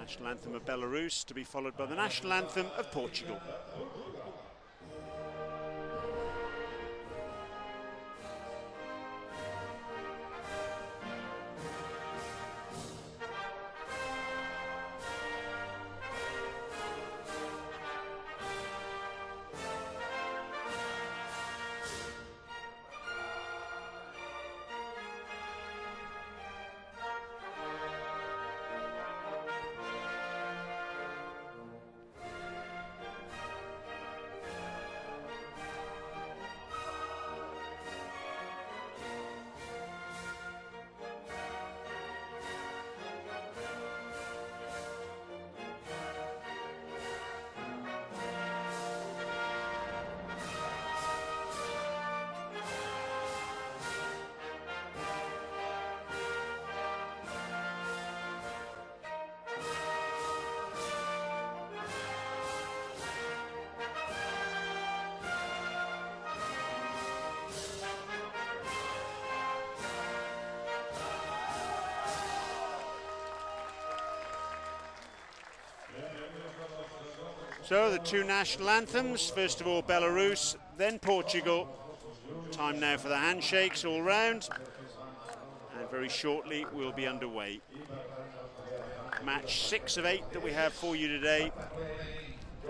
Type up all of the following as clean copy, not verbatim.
National anthem of Belarus, to be followed by the national anthem of Portugal. So the two national anthems, first of all Belarus, then Portugal. Time now for the handshakes all round, and very shortly we'll be underway. Match 6 of 8 that we have for you today,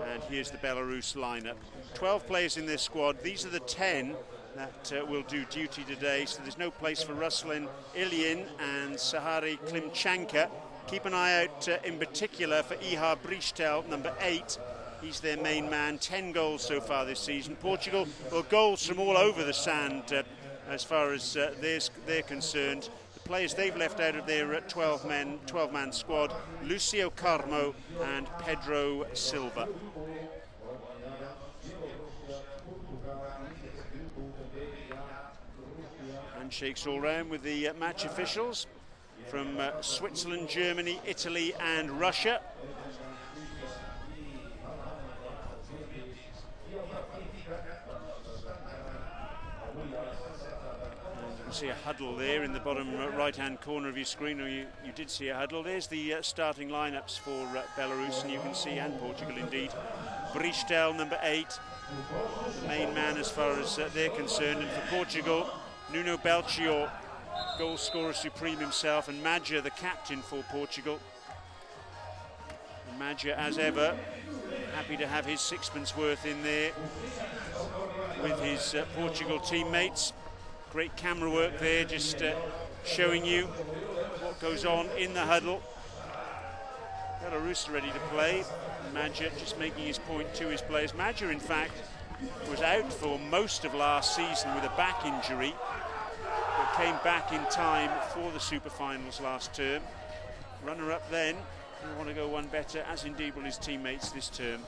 and here's the Belarus lineup. 12 players in this squad. These are the 10 that will do duty today, so there's no place for Ruslan Ilyin and Sahari Klimchanka. Keep an eye out in particular for Ihar Bristel, number 8. He's their main man, 10 goals so far this season. Portugal, well, goals from all over the sand as far as they're concerned. The players they've left out of their 12-man squad, Lucio Carmo and Pedro Silva. Handshakes all round with the match officials from Switzerland, Germany, Italy and Russia. See a huddle there in the bottom right-hand corner of your screen, or you did see a huddle. There's the starting lineups for Belarus, and you can see, and Portugal indeed. Bristel, number 8, the main man as far as they're concerned, and for Portugal, Nuno Belchior, goal scorer supreme himself, and Madja, the captain for Portugal. And Madja, as ever, happy to have his sixpence worth in there with his Portugal teammates. Great camera work there, just showing you what goes on in the huddle. Belarus are ready to play. Madja just making his point to his players. Madja, in fact, was out for most of last season with a back injury, but came back in time for the Superfinals last term. Runner-up then, he'll want to go one better, as indeed will his teammates this term.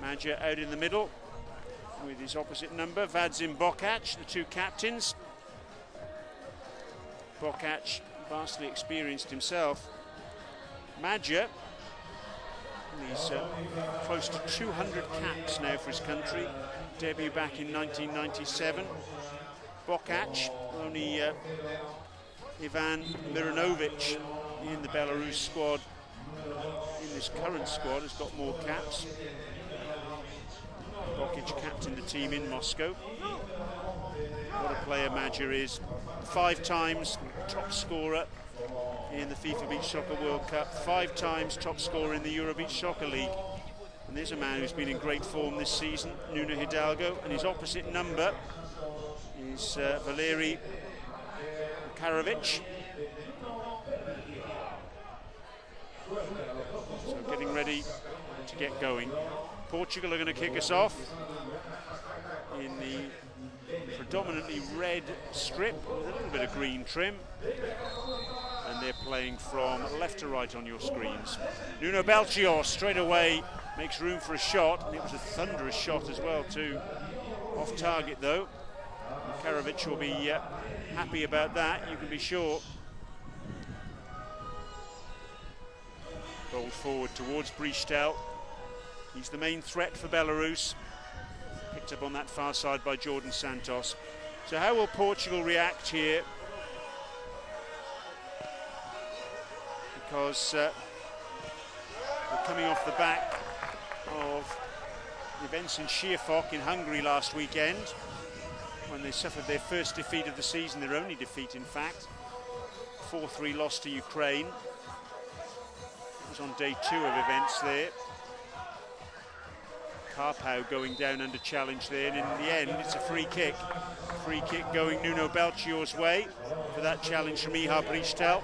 Madja out in the middle with his opposite number, Vadzim Bokac, the two captains. Bokac, vastly experienced himself. Madja, he's close to 200 caps now for his country. Debut back in 1997. Bokac, only Ivan Miranovic in the Belarus squad, in this current squad, has got more caps. Bokic captained the team in Moscow. What a player Madja is. 5 times top scorer in the FIFA Beach Soccer World Cup, 5 times top scorer in the Euro Beach Soccer League. And there's a man who's been in great form this season, Nuno Hidalgo, and his opposite number is Valeri Karovic. So getting ready to get going. Portugal are going to kick us off in the predominantly red strip with a little bit of green trim, and they're playing from left to right on your screens. Nuno Belchior straight away makes room for a shot, and it was a thunderous shot as well too. Off target though. Karovic will be happy about that, you can be sure. Ball forward towards Bristel. He's the main threat for Belarus. Picked up on that far side by Jordan Santos. So how will Portugal react here? Because They're coming off the back of events in Siefok in Hungary last weekend, when they suffered their first defeat of the season, their only defeat in fact. 4-3 loss to Ukraine. It was on day 2 of events there. Karpau going down under challenge there, and in the end it's a free kick. Free kick going Nuno Belchior's way for that challenge from Ihar Brištel.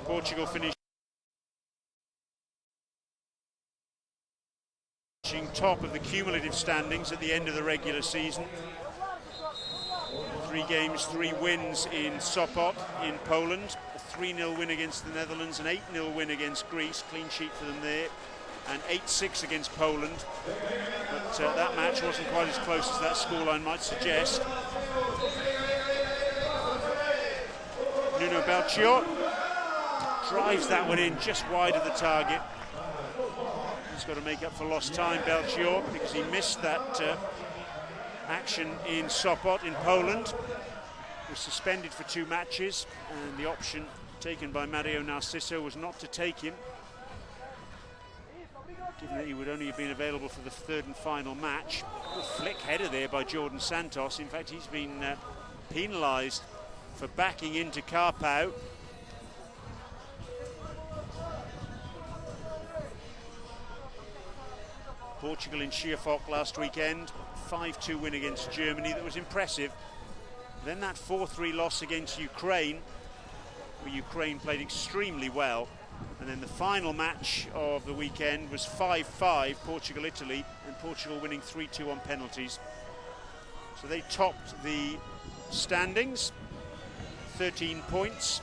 Portugal finishing top of the cumulative standings at the end of the regular season. 3 games, 3 wins in Sopot in Poland, a 3-0 win against the Netherlands, an 8-0 win against Greece, clean sheet for them there, and 8-6 against Poland. But that match wasn't quite as close as that scoreline might suggest. Nuno Belchior drives that one in just wide of the target. He's got to make up for lost time, Belchior, because he missed that action in Sopot in Poland. Was suspended for 2 matches, and the option taken by Mario Narciso was not to take him, given that he would only have been available for the 3rd and final match. A flick header there by Jordan Santos. In fact, he's been penalised for backing into Karpau. Portugal in Siefok last weekend, 5-2 win against Germany, that was impressive. Then that 4-3 loss against Ukraine, where Ukraine played extremely well. And then the final match of the weekend was 5-5, Portugal-Italy, and Portugal winning 3-2 on penalties. So they topped the standings, 13 points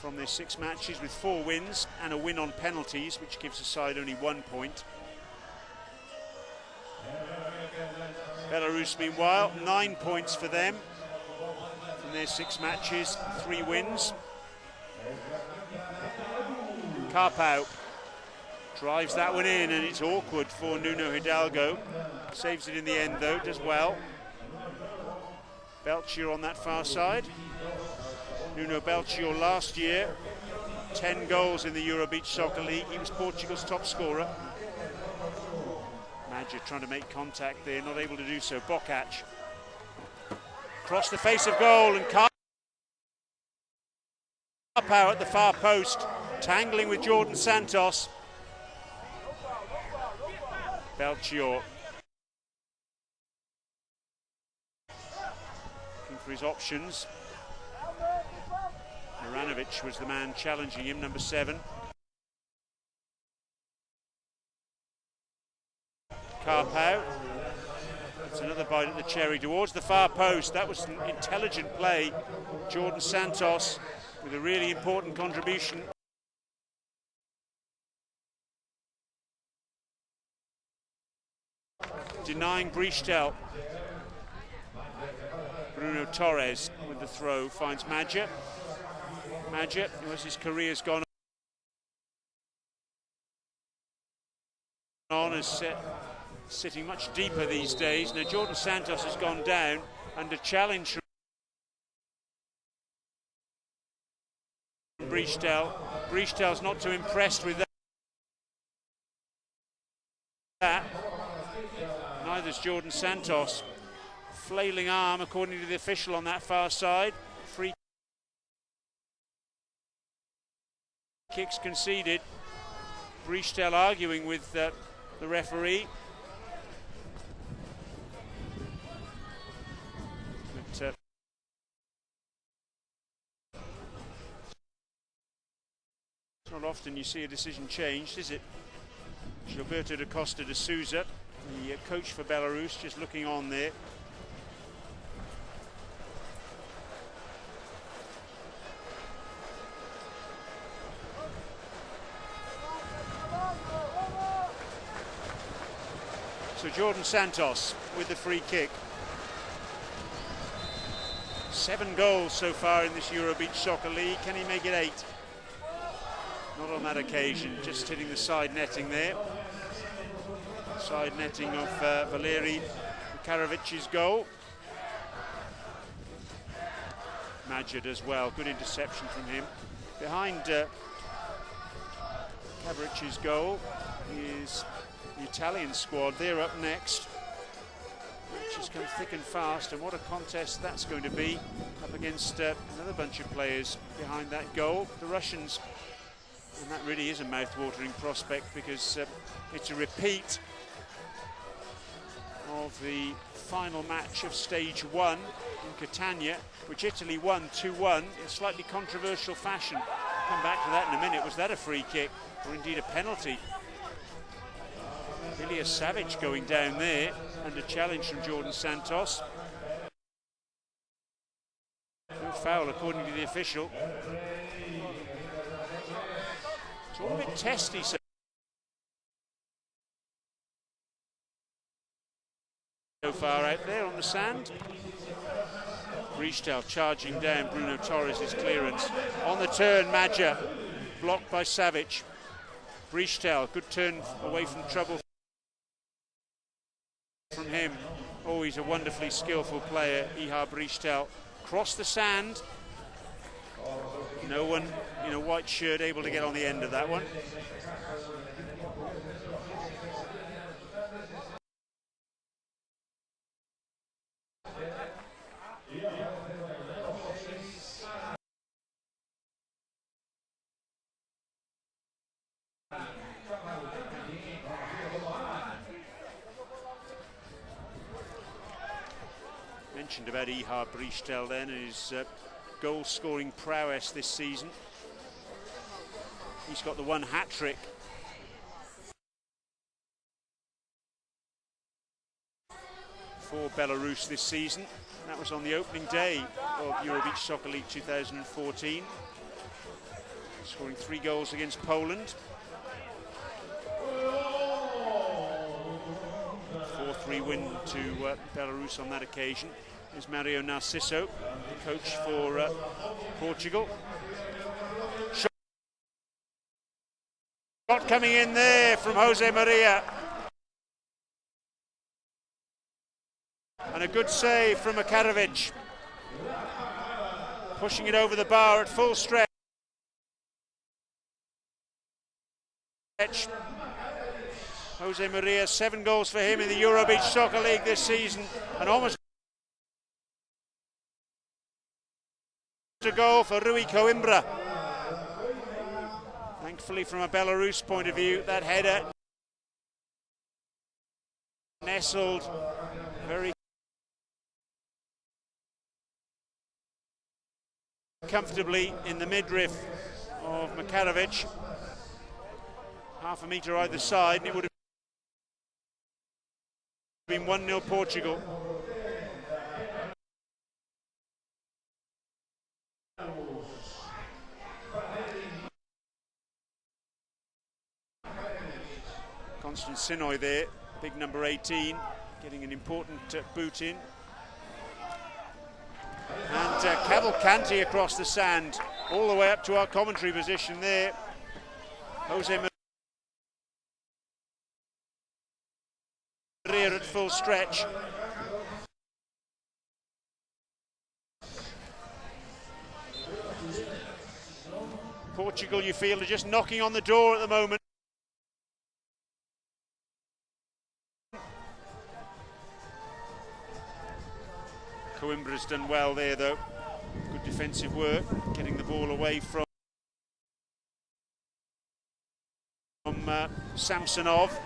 from their 6 matches with 4 wins and a win on penalties, which gives the side only 1 point. Belarus, meanwhile, 9 points for them from their 6 matches, 3 wins. Karpau drives that one in, and it's awkward for Nuno Hidalgo. Saves it in the end, though, does well. Belchior on that far side. Nuno Belchior last year, 10 goals in the Euro Beach Soccer League. He was Portugal's top scorer. Madja trying to make contact there, not able to do so. Bokac across the face of goal, and Karpau at the far post, tangling with Jordan Santos. Belchior looking for his options. Maranovic was the man challenging him, number 7. Karpau, that's another bite at the cherry towards the far post. That was an intelligent play. Jordan Santos with a really important contribution. Denying Brištel. Bruno Torres with the throw finds Madja. Madja, who as his career's gone on, is sitting much deeper these days. Now Jordan Santos has gone down under challenge from Brištel. Brištel's not too impressed with that. Neither's Jordan Santos. Flailing arm, according to the official on that far side. Free kicks conceded. Brištel arguing with the referee. But, it's not often you see a decision changed, is it? Gilberto da Costa de Souza, the coach for Belarus, just looking on there. So Jordan Santos with the free kick. 7 goals so far in this Euro Beach Soccer League. Can he make it 8? Not on that occasion, just hitting the side netting there. Side netting of Valeri Makarovic's goal. Majid as well, good interception from him. Behind Kavaric's goal is the Italian squad. They're up next, which has come thick and fast, and what a contest that's going to be up against another bunch of players behind that goal, the Russians. And that really is a mouth-watering prospect, because it's a repeat of the final match of stage 1 in Catania, which Italy won 2-1 in slightly controversial fashion. I'll come back to that in a minute. Was that a free kick or indeed a penalty? Ilya Savic going down there under challenge from Jordan Santos. No foul according to the official. It's all a bit testy so far out there on the sand. Brichtel charging down Bruno Torres' clearance. On the turn, Maja blocked by Savic. Brichtel, good turn away from trouble from him. Oh, he's a wonderfully skillful player, Ihar Brichtel. Cross the sand. No one in a white shirt able to get on the end of that one. Mentioned about Ihar Brichtel then and his goal-scoring prowess this season. He's got the one hat-trick for Belarus this season. That was on the opening day of Euro Beach Soccer League 2014, scoring 3 goals against Poland. 4-3 win to Belarus on that occasion. There's Mario Narciso, the coach for Portugal. Shot coming in there from Jose Maria. And a good save from Makarovic. Pushing it over the bar at full stretch. Jose Maria, 7 goals for him in the Euro Beach Soccer League this season, and almost a goal for Rui Coimbra. Thankfully, from a Belarus point of view, that header nestled very comfortably in the midriff of Makarovic. Half a metre either side, and it would have been 1-0 Portugal. Constant Sinoy there, big number 18, getting an important boot in. And Cavalcanti across the sand, all the way up to our commentary position there. Jose Maria at full stretch. Portugal, you feel, are just knocking on the door at the moment. Coimbra's done well there though. Good defensive work, getting the ball away from Samsonov.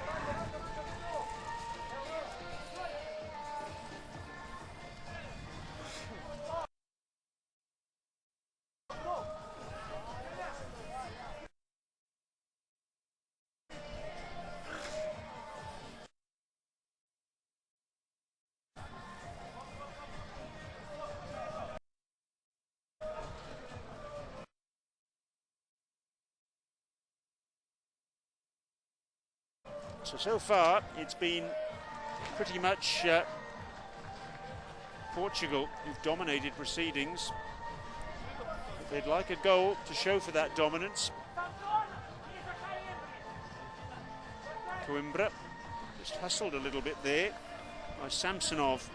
So far, it's been pretty much Portugal who've dominated proceedings. But they'd like a goal to show for that dominance. Coimbra just hustled a little bit there by Samsonov.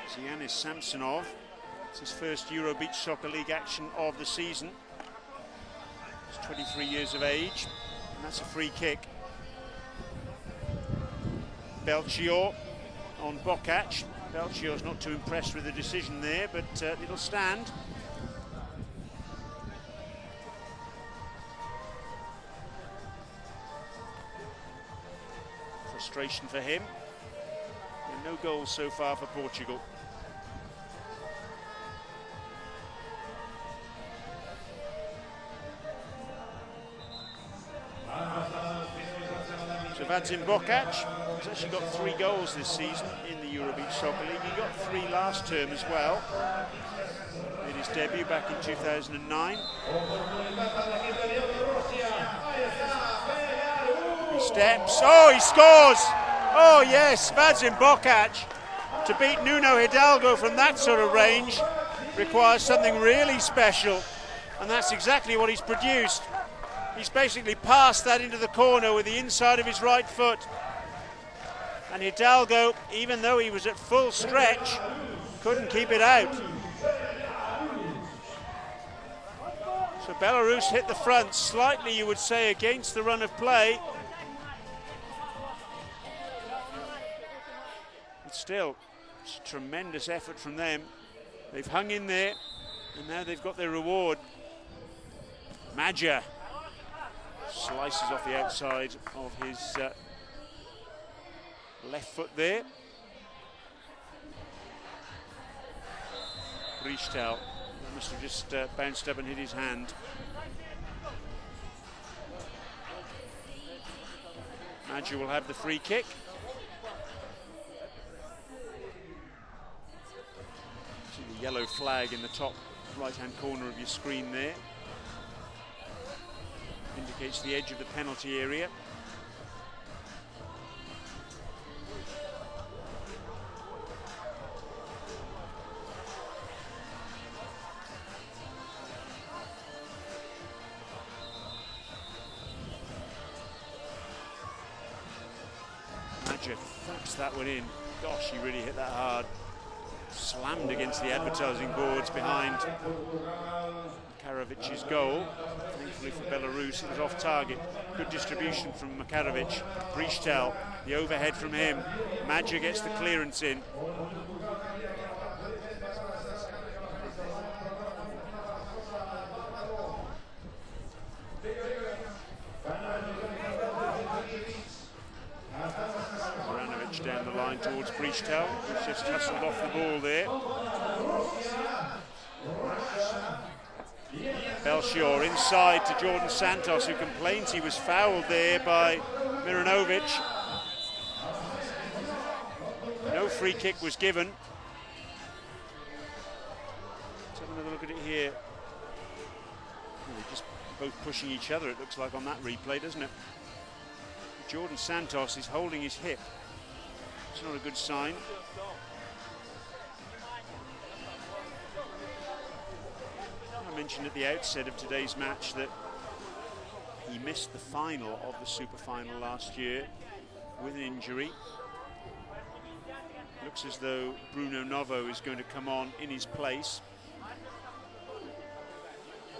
Giannis Samsonov. It's his first Euro Beach Soccer League action of the season. He's 23 years of age, and that's a free kick. Belchior on Bokac. Belchior's not too impressed with the decision there, but it'll stand. Frustration for him. And no goals so far for Portugal. So Vadzim Bokac has actually got 3 goals this season in the Euro Beach Soccer League. He got 3 last term as well. Made his debut back in 2009. He steps, oh, he scores! Oh yes, Vadzim Bokac. To beat Nuno Hidalgo from that sort of range requires something really special, and that's exactly what he's produced. He's basically passed that into the corner with the inside of his right foot. And Hidalgo, even though he was at full stretch, couldn't keep it out. So Belarus hit the front slightly, you would say, against the run of play. But still, it's a tremendous effort from them. They've hung in there, and now they've got their reward. Madja slices off the outside of his left foot there. Brichtel must have just bounced up and hit his hand. Madja will have the free kick. See the yellow flag in the top right-hand corner of your screen there. Indicates the edge of the penalty area. Madja thumped that one in. Gosh, he really hit that hard. Slammed against the advertising boards behind Makarovic's goal. Thankfully for Belarus, it was off target. Good distribution from Makarovic. Brichtel, the overhead from him. Madja gets the clearance in. Down the line towards Brichtel, who's just hustled off the ball there. Belchior inside to Jordan Santos, who complains he was fouled there by Miranovic. No free kick was given. Let's have another look at it here. Oh, they're just both pushing each other, it looks like, on that replay, doesn't it? Jordan Santos is holding his hip. It's not a good sign. I mentioned at the outset of today's match that he missed the final of the Super Final last year with an injury. Looks as though Bruno Novo is going to come on in his place.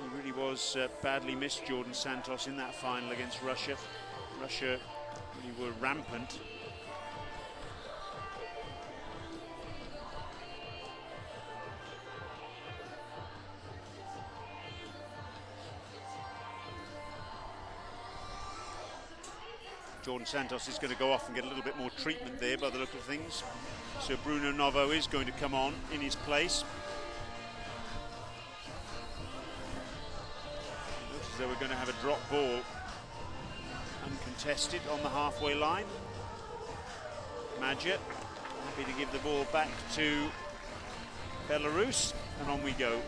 He really was badly missed, Jordan Santos, in that final against Russia. Russia really were rampant. Jordan Santos is going to go off and get a little bit more treatment there by the look of things. So Bruno Novo is going to come on in his place. It looks as though we're going to have a drop ball, uncontested, on the halfway line. Madja happy to give the ball back to Belarus, and on we go.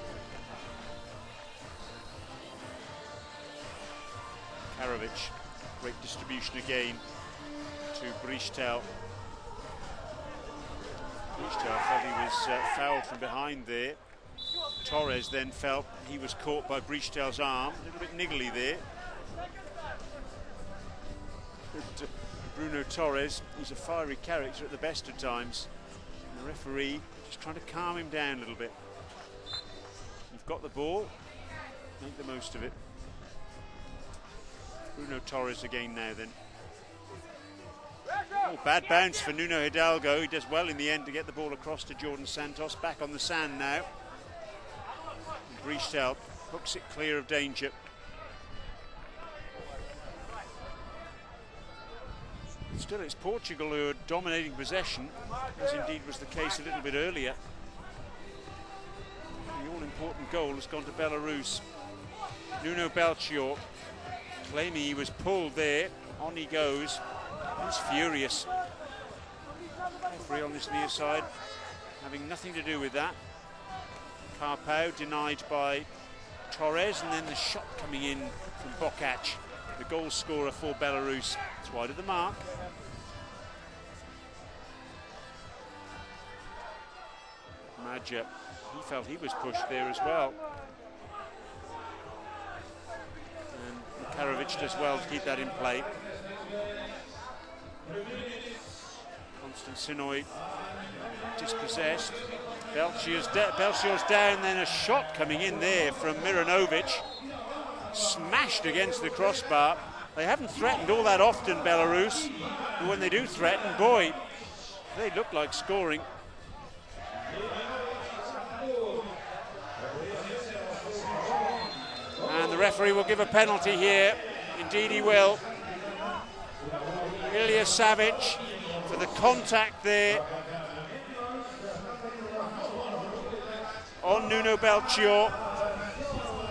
Karovic. Great distribution again to Brichtel. Brichtel felt he was fouled from behind there. Torres then felt he was caught by Brichtel's arm. A little bit niggly there. Bruno Torres. He's a fiery character at the best of times. And the referee just trying to calm him down a little bit. You've got the ball, make the most of it. Bruno Torres again now then. Oh, bad bounce for Nuno Hidalgo. He does well in the end to get the ball across to Jordan Santos. Back on the sand now. Brichtel hooks it clear of danger. Still, it's Portugal who are dominating possession, as indeed was the case a little bit earlier. The all-important goal has gone to Belarus. Nuno Belchior claiming he was pulled there. On he goes. He's furious. Referee on this near side having nothing to do with that. Carpau denied by Torres, and then the shot coming in from Bokac, the goal scorer for Belarus. It's wide of the mark. Madja, he felt he was pushed there as well. And Makarovic does well to keep that in play. Konstantinoi dispossessed. Belchior's down, then a shot coming in there from Miranovic. Smashed against the crossbar. They haven't threatened all that often, Belarus, but when they do threaten, boy, they look like scoring. And the referee will give a penalty here. Indeed he will. Ilya Savic for the contact there on Nuno Belchior.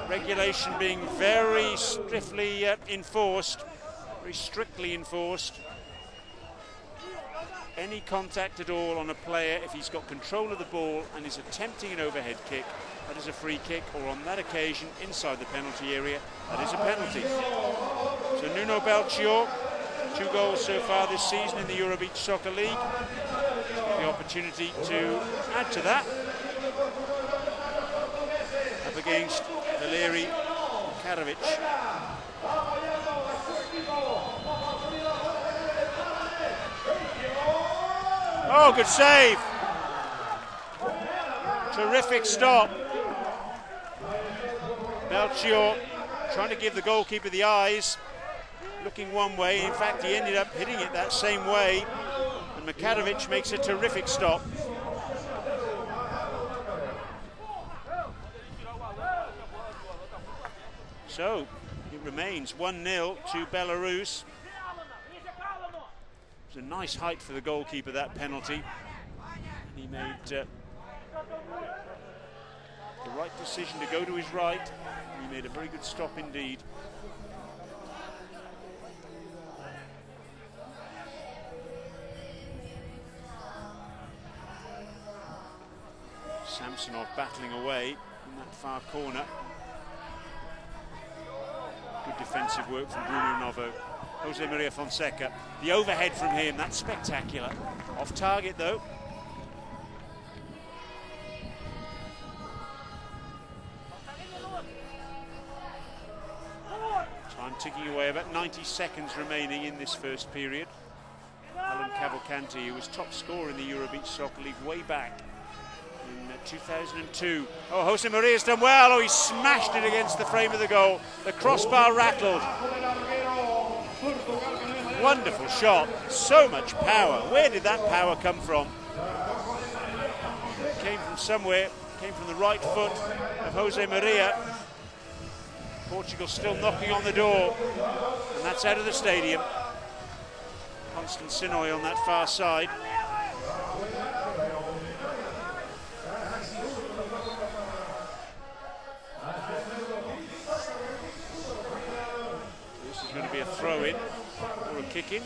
Regulation being very strictly enforced, very strictly enforced. Any contact at all on a player, if he's got control of the ball and is attempting an overhead kick, that is a free kick, or on that occasion, inside the penalty area, that is a penalty. So Nuno Belchior, 2 goals so far this season in the Euro Beach Soccer League. The opportunity to add to that. Up against Valeri Makarovic. Oh, good save. Terrific stop. Belchior trying to give the goalkeeper the eyes, looking one way. In fact, he ended up hitting it that same way. And Makarovic makes a terrific stop. So it remains 1-0 to Belarus. It was a nice height for the goalkeeper, that penalty. And he made the right decision to go to his right. He made a very good stop indeed. Samsonov battling away in that far corner. Good defensive work from Bruno Novo. Jose Maria Fonseca, the overhead from him, that's spectacular. Off target though. Time ticking away, about 90 seconds remaining in this first period. Alan Cavalcanti, who was top scorer in the Euro Beach Soccer League way back in 2002. Oh, Jose Maria's done well. Oh, he smashed it against the frame of the goal. The crossbar rattled. Wonderful shot. So much power. Where did that power come from? It came from somewhere. It came from the right foot of Jose Maria. Portugal still knocking on the door. And that's out of the stadium. Konstantinoi on that far side. This is going to be a throw-in or a kick-in.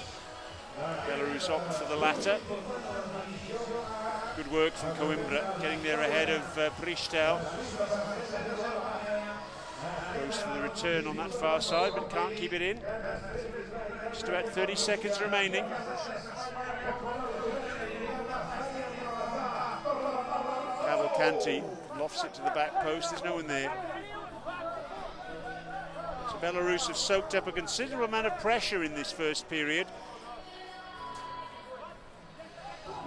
Belarus opt for the latter. Good work from Coimbra, getting there ahead of Brichtel. Goes for the return on that far side, but can't keep it in. Just about 30 seconds remaining. Cavalcanti lofts it to the back post. There's no one there. So Belarus have soaked up a considerable amount of pressure in this first period.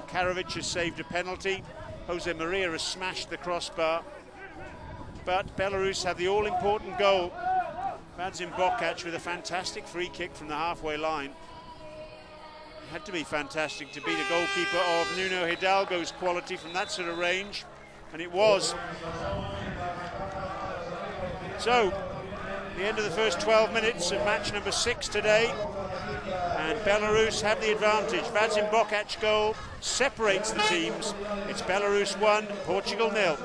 Karovic has saved a penalty. Jose Maria has smashed the crossbar. But Belarus have the all-important goal. Vadzim Bokac with a fantastic free kick from the halfway line. Had to be fantastic to beat a goalkeeper of Nuno Hidalgo's quality from that sort of range, and it was. So, the end of the first 12 minutes of match number 6 today, and Belarus have the advantage. Vadzim Bokac goal separates the teams. It's Belarus 1, Portugal 0.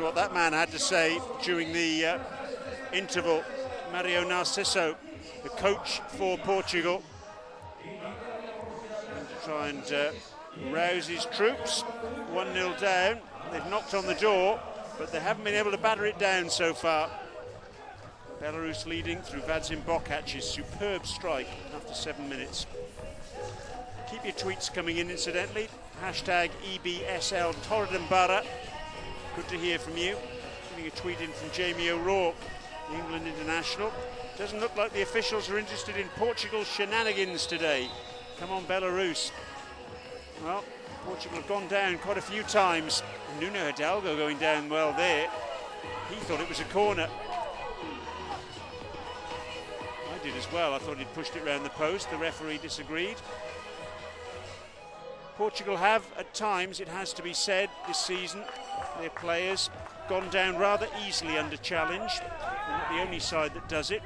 What that man had to say during the interval. Mario Narciso, the coach for Portugal, to try and rouse his troops. 1-0 down. They've knocked on the door, but they haven't been able to batter it down so far. Belarus leading through Vadzim Bokac's superb strike after 7 minutes. Keep your tweets coming in, incidentally. Hashtag EBSL Torredembara. Good to hear from you. Getting a tweet in from Jamie O'Rourke, the England international. Doesn't look like the officials are interested in Portugal's shenanigans today. Come on, Belarus. Well, Portugal have gone down quite a few times. Nuno Hidalgo going down well there. He thought it was a corner. I did as well. I thought he'd pushed it round the post. The referee disagreed. Portugal have, at times, it has to be said, this season, their players gone down rather easily under challenge. They're not the only side that does it.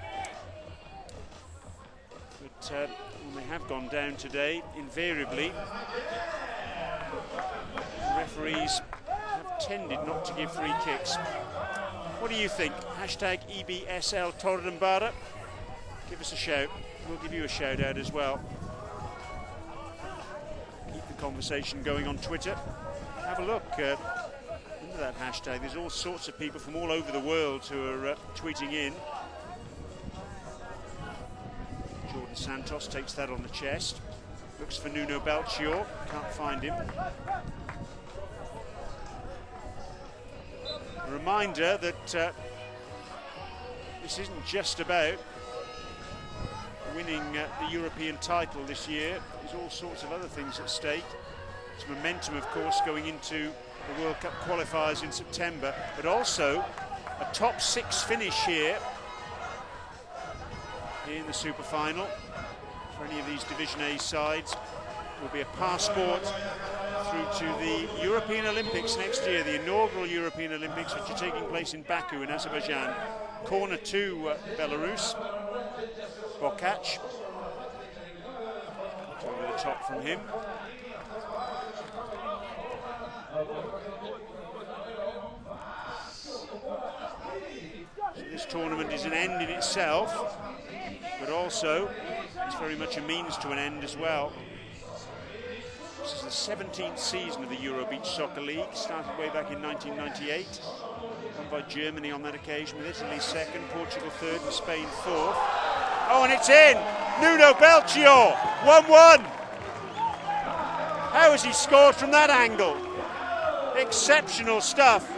But when they have gone down today, invariably, referees have tended not to give free kicks. What do you think? Hashtag EBSL Torredembara. Give us a shout. We'll give you a shout out as well. Keep the conversation going on Twitter. Have a look into that hashtag. There's all sorts of people from all over the world who are tweeting in. Jordan Santos takes that on the chest. Looks for Nuno Belchior. Can't find him. A reminder that this isn't just about winning the European title this year. There's all sorts of other things at stake. There's momentum, of course, going into the World Cup qualifiers in September, but also a top 6 finish here in the super final for any of these Division A sides will be a passport through to the European Olympics next year, the inaugural European Olympics, which are taking place in Baku in Azerbaijan. Corner to Belarus. Bokac. Over the top from him. So this tournament is an end in itself, but also it's very much a means to an end as well. This is the 17th season of the Euro Beach Soccer League, started way back in 1998, won by Germany on that occasion, with Italy second, Portugal third and Spain fourth. Oh, and it's in! Nuno Belchior, 1-1! How has he scored from that angle? Exceptional stuff.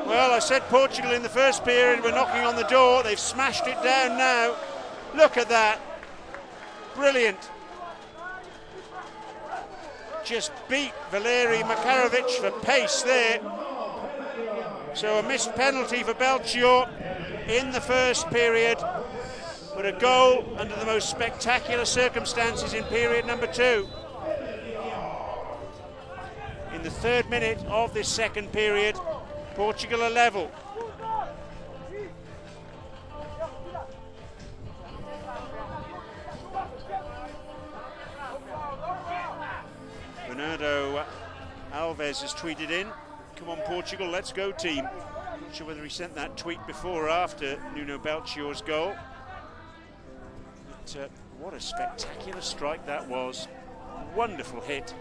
Well, I said Portugal in the first period were knocking on the door. They've smashed it down now. Look at that. Brilliant. Just beat Valeri Makarovic for pace there. So a missed penalty for Belchior in the first period, but a goal under the most spectacular circumstances in period number 2. In the 3rd minute of this second period, Portugal are level. Bernardo Alves has tweeted in, "Come on Portugal, let's go team." Not sure whether he sent that tweet before or after Nuno Belchior's goal. But what a spectacular strike that was. Wonderful hit.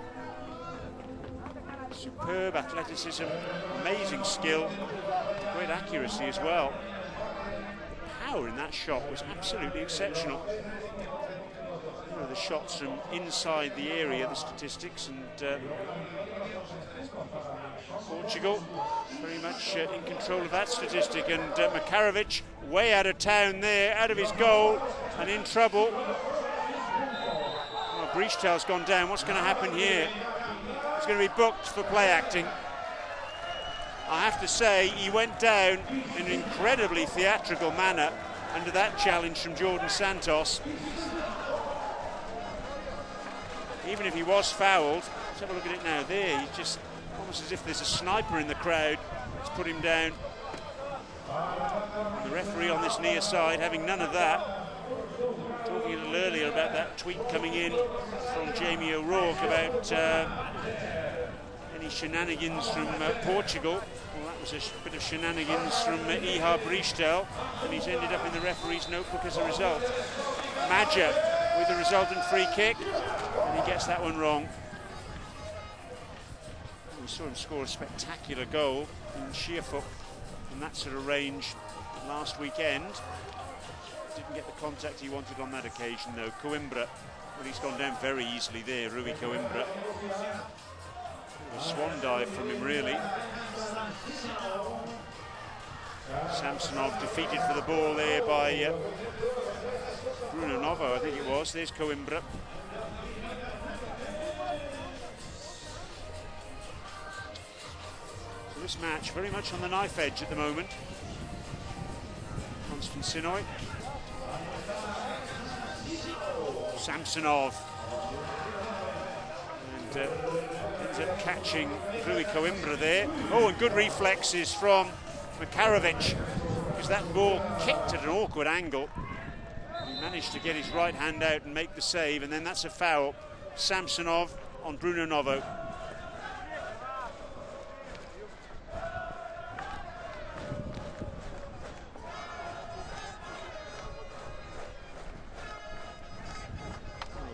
Superb athleticism, amazing skill, great accuracy as well. The power in that shot was absolutely exceptional. You know, the shots from inside the area, the statistics, and Portugal very much in control of that statistic, and Makarovic way out of town there, out of his goal and in trouble. Oh, Brichtel's gone down. What's going to happen here? He's going to be booked for play acting. I have to say, he went down in an incredibly theatrical manner under that challenge from Jordan Santos. Even if he was fouled, let's have a look at it now. There, he's just almost as if there's a sniper in the crowd. Let's put him down. And the referee on this near side having none of that. Talking a little earlier about that tweet coming in from Jamie O'Rourke about any shenanigans from Portugal. Well, that was a bit of shenanigans from Ihar Brichtel, and he's ended up in the referee's notebook as a result. Madja with the resultant free kick, and he gets that one wrong. We saw him score a spectacular goal in Sheerfoot from that sort of range last weekend. Didn't get the contact he wanted on that occasion though. Coimbra, well, he's gone down very easily there, Rui Coimbra. A swan dive from him really. Samsonov defeated for the ball there by Bruno Novo, I think it was. There's Coimbra. So this match very much on the knife edge at the moment. Konstantinoi. Samsonov. And ends up catching Rui Coimbra there. Oh, and good reflexes from Makarovic, because that ball kicked at an awkward angle. He managed to get his right hand out and make the save, and then that's a foul. Samsonov on Bruno Novo.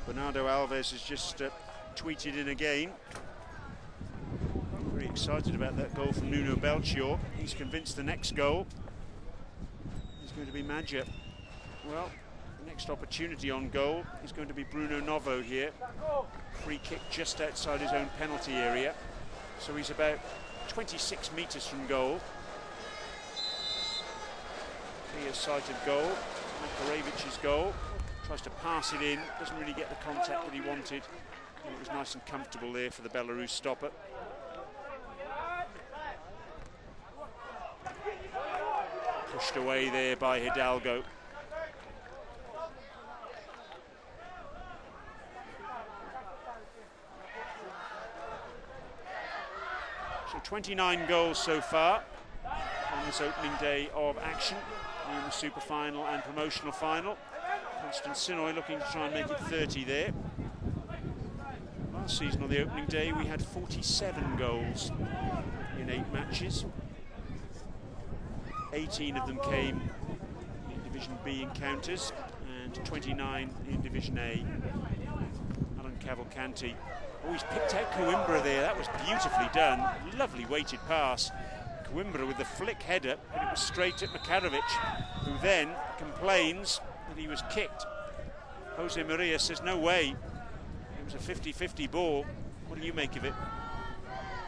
Bernardo Alves has just tweeted in again. Very excited about that goal from Nuno Belchior. He's convinced the next goal is going to be Madja. Well, the next opportunity on goal is going to be Bruno Novo here. Free kick just outside his own penalty area. So he's about 26 metres from goal. Clear sighted goal. Makarevic's goal. Tries to pass it in, doesn't really get the contact that he wanted. And it was nice and comfortable there for the Belarus stopper. Pushed away there by Hidalgo. 29 goals so far on this opening day of action in the super final and promotional final. Constantinou looking to try and make it 30 there. Last season on the opening day we had 47 goals in 8 matches. 18 of them came in Division B encounters and 29 in Division A. Alan Cavalcanti. Oh, he's picked out Coimbra there. That was beautifully done. Lovely weighted pass. Coimbra with the flick header, but it was straight at Makarovic, who then complains that he was kicked. Jose Maria says, no way. It was a 50-50 ball. What do you make of it?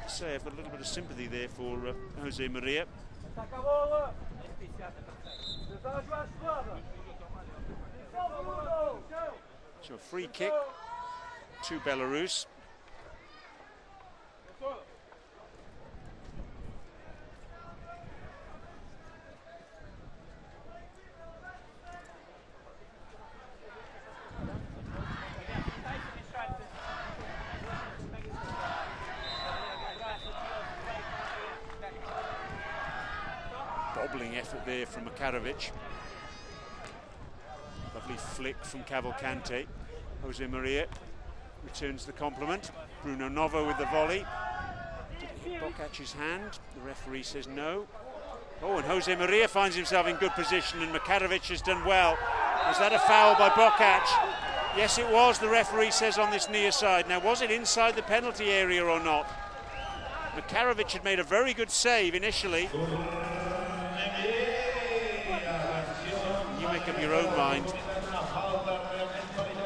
I say, I've got a little bit of sympathy there for Jose Maria. So a free kick to Belarus. Bobbling effort there from Makarovic. Lovely flick from Cavalcante. Jose Maria returns the compliment. Bruno Novo with the volley. Did it hit Bocac's hand? The referee says no. Oh, and Jose Maria finds himself in good position, and Makarovic has done well. Was that a foul by Bocac? Yes, it was, the referee says on this near side. Now, was it inside the penalty area or not? Makarovic had made a very good save initially. You make up your own mind.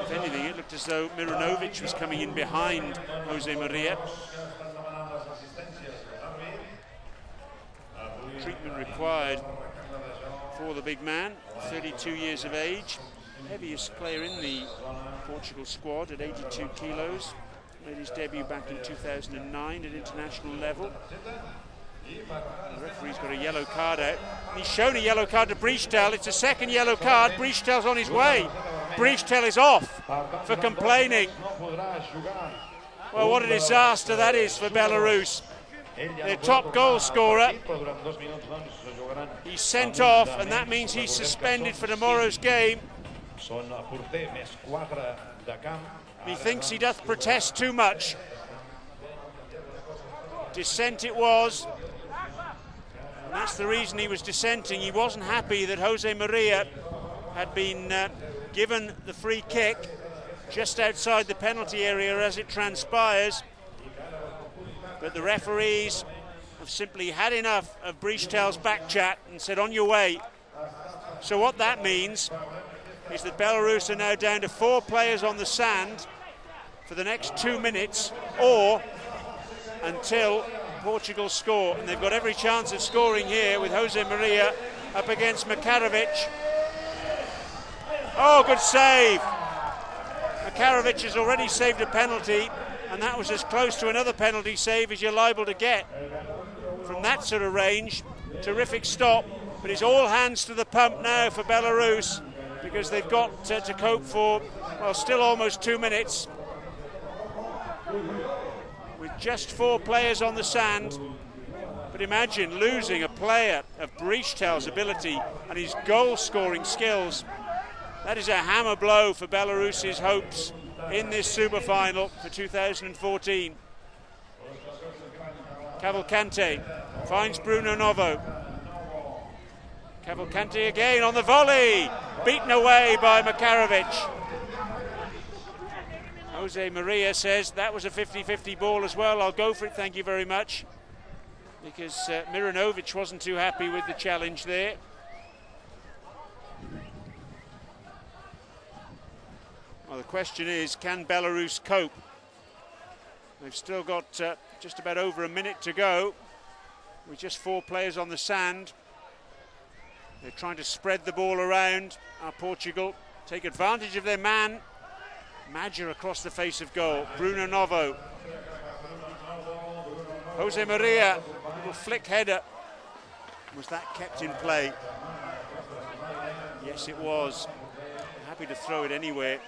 If anything, it looked as though Miranovic was coming in behind Jose Maria. Treatment required for the big man, 32 years of age, heaviest player in the Portugal squad at 82 kilos. Made his debut back in 2009 at international level. The referee's got a yellow card out. He's shown a yellow card to Brichtel. It's a second yellow card. Brichtel's on his way. Brichtel is off for complaining. Well, what a disaster that is for Belarus. Their top goal scorer. He's sent off, and that means he's suspended for tomorrow's game. He thinks he doth protest too much. Dissent it was. And that's the reason he was dissenting. He wasn't happy that Jose Maria had been given the free kick just outside the penalty area as it transpires. But the referees have simply had enough of Brichtel's back chat and said, on your way. So what that means is that Belarus are now down to 4 players on the sand for the next 2 minutes, or until Portugal score. And they've got every chance of scoring here with Jose Maria up against Makarovic. Oh, good save. Makarovic has already saved a penalty, and that was as close to another penalty save as you're liable to get from that sort of range. Terrific stop, but it's all hands to the pump now for Belarus, because they've got to cope for, well, still almost 2 minutes with just 4 players on the sand. But imagine losing a player of Brichtel's ability and his goal-scoring skills. That is a hammer blow for Belarus's hopes in this super final for 2014. Cavalcante finds Bruno Novo. Cavalcante again on the volley, beaten away by Makarovic. Jose Maria says that was a 50-50 ball as well. I'll go for it, thank you very much, because Miranovic wasn't too happy with the challenge there. Well, the question is, can Belarus cope? They've still got just about over a minute to go with just 4 players on the sand. They're trying to spread the ball around. Portugal take advantage of their man. Madger across the face of goal. Bruno Novo. Jose Maria, little flick header. Was that kept in play? Yes, it was. Happy to throw it anywhere.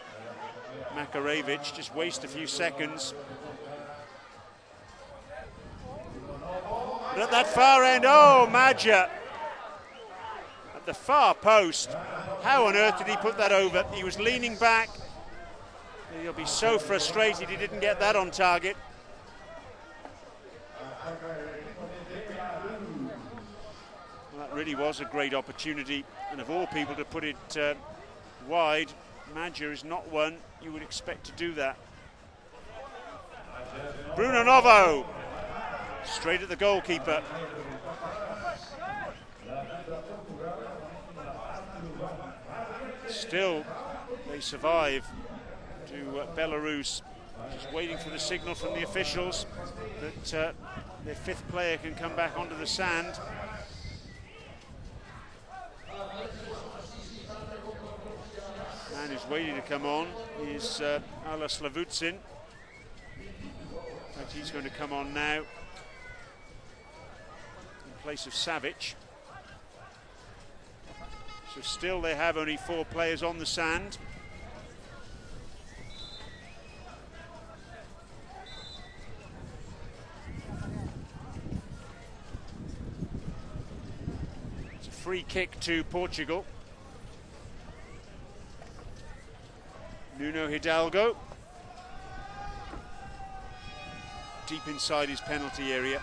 Makarovic just waste a few seconds. But at that far end, oh, Madja at the far post. How on earth did he put that over? He was leaning back. He'll be so frustrated he didn't get that on target. Well, that really was a great opportunity, and of all people to put it wide, Madja is not one you would expect to do that. Bruno Novo, straight at the goalkeeper. Still, they survive to Belarus, just waiting for the signal from the officials that their fifth player can come back onto the sand. Man who's waiting to come on is Ala Slavucin. But he's going to come on now in place of Savic. So still they have only 4 players on the sand. It's a free kick to Portugal. Nuno Hidalgo, deep inside his penalty area.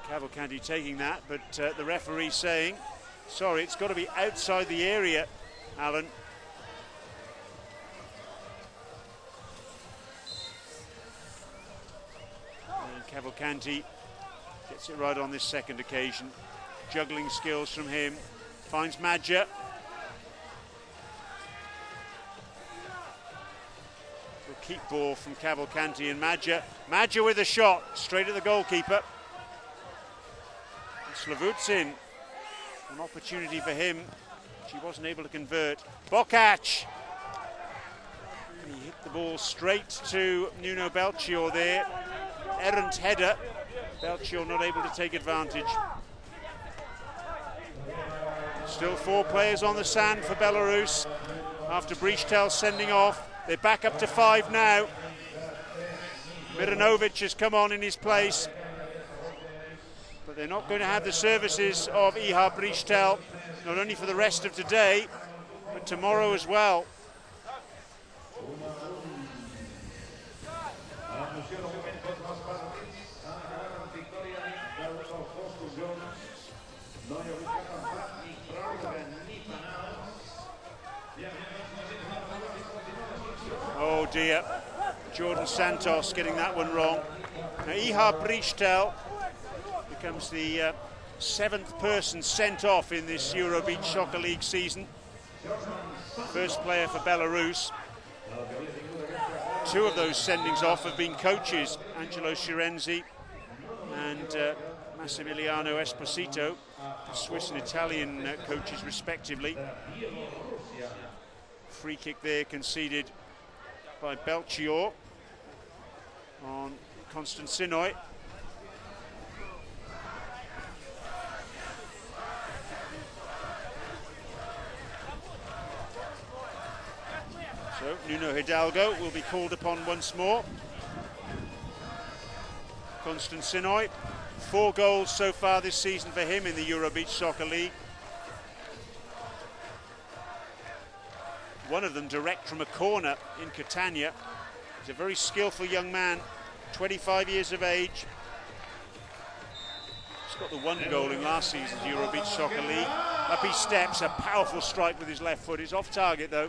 Cavalcanti taking that, but the referee saying, sorry, it's got to be outside the area, Alan. And Cavalcanti gets it right on this second occasion. Juggling skills from him. Finds Madja. A keep ball from Cavalcanti and Madja. Madja with a shot, straight at the goalkeeper. Slavucin, an opportunity for him, which he wasn't able to convert. Bokac, he hit the ball straight to Nuno Belchior there. Errant header, Belchior not able to take advantage. Still 4 players on the sand for Belarus after Brichtel sending off. They're back up to 5 now. Miranovic has come on in his place. But they're not going to have the services of Ihar Brichtel, not only for the rest of today, but tomorrow as well. Oh dear, Jordan Santos getting that one wrong. Now Ihar Brichtel becomes the 7th person sent off in this Euro Beach Soccer League season. First player for Belarus. 2 of those sendings off have been coaches, Angelo Shirenzi and Massimiliano Esposito, Swiss and Italian coaches respectively. Free kick there conceded by Belchior on Konstantinoi. So Nuno Hidalgo will be called upon once more. Konstantinoi, 4 goals so far this season for him in the Euro Beach Soccer League. One of them direct from a corner in Catania. He's a very skillful young man, 25 years of age. He's got the 1 goal in last season's Euro Beach Soccer League. Up he steps, a powerful strike with his left foot. It's off target though.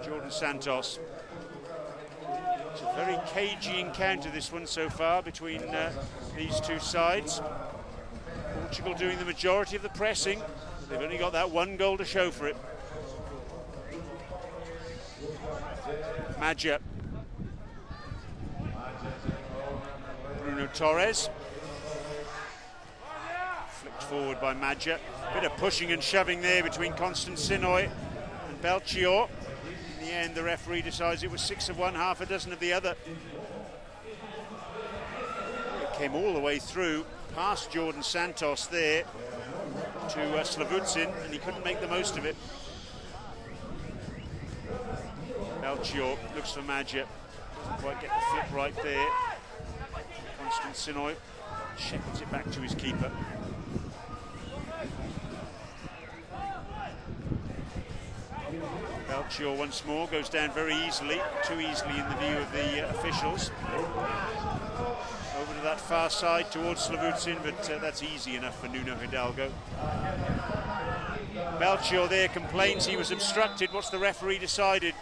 Jordan Santos. It's a very cagey encounter, this one so far, between these 2 sides. Portugal doing the majority of the pressing. They've only got that 1 goal to show for it. Madja. Bruno Torres. Flicked forward by Madja. Bit of pushing and shoving there between Konstantinoi and Belchior. In the end, the referee decides it was 6 of one, half a dozen of the other. It came all the way through, past Jordan Santos there to Slavucin, and he couldn't make the most of it. Belchior looks for Madja. Doesn't quite get the flip right there. Konstantinov shekels it back to his keeper. Belchior once more goes down very easily, too easily in the view of the officials. Over to that far side towards Slavutin, but that's easy enough for Nuno Hidalgo. Belchior there complains he was obstructed. What's the referee decided?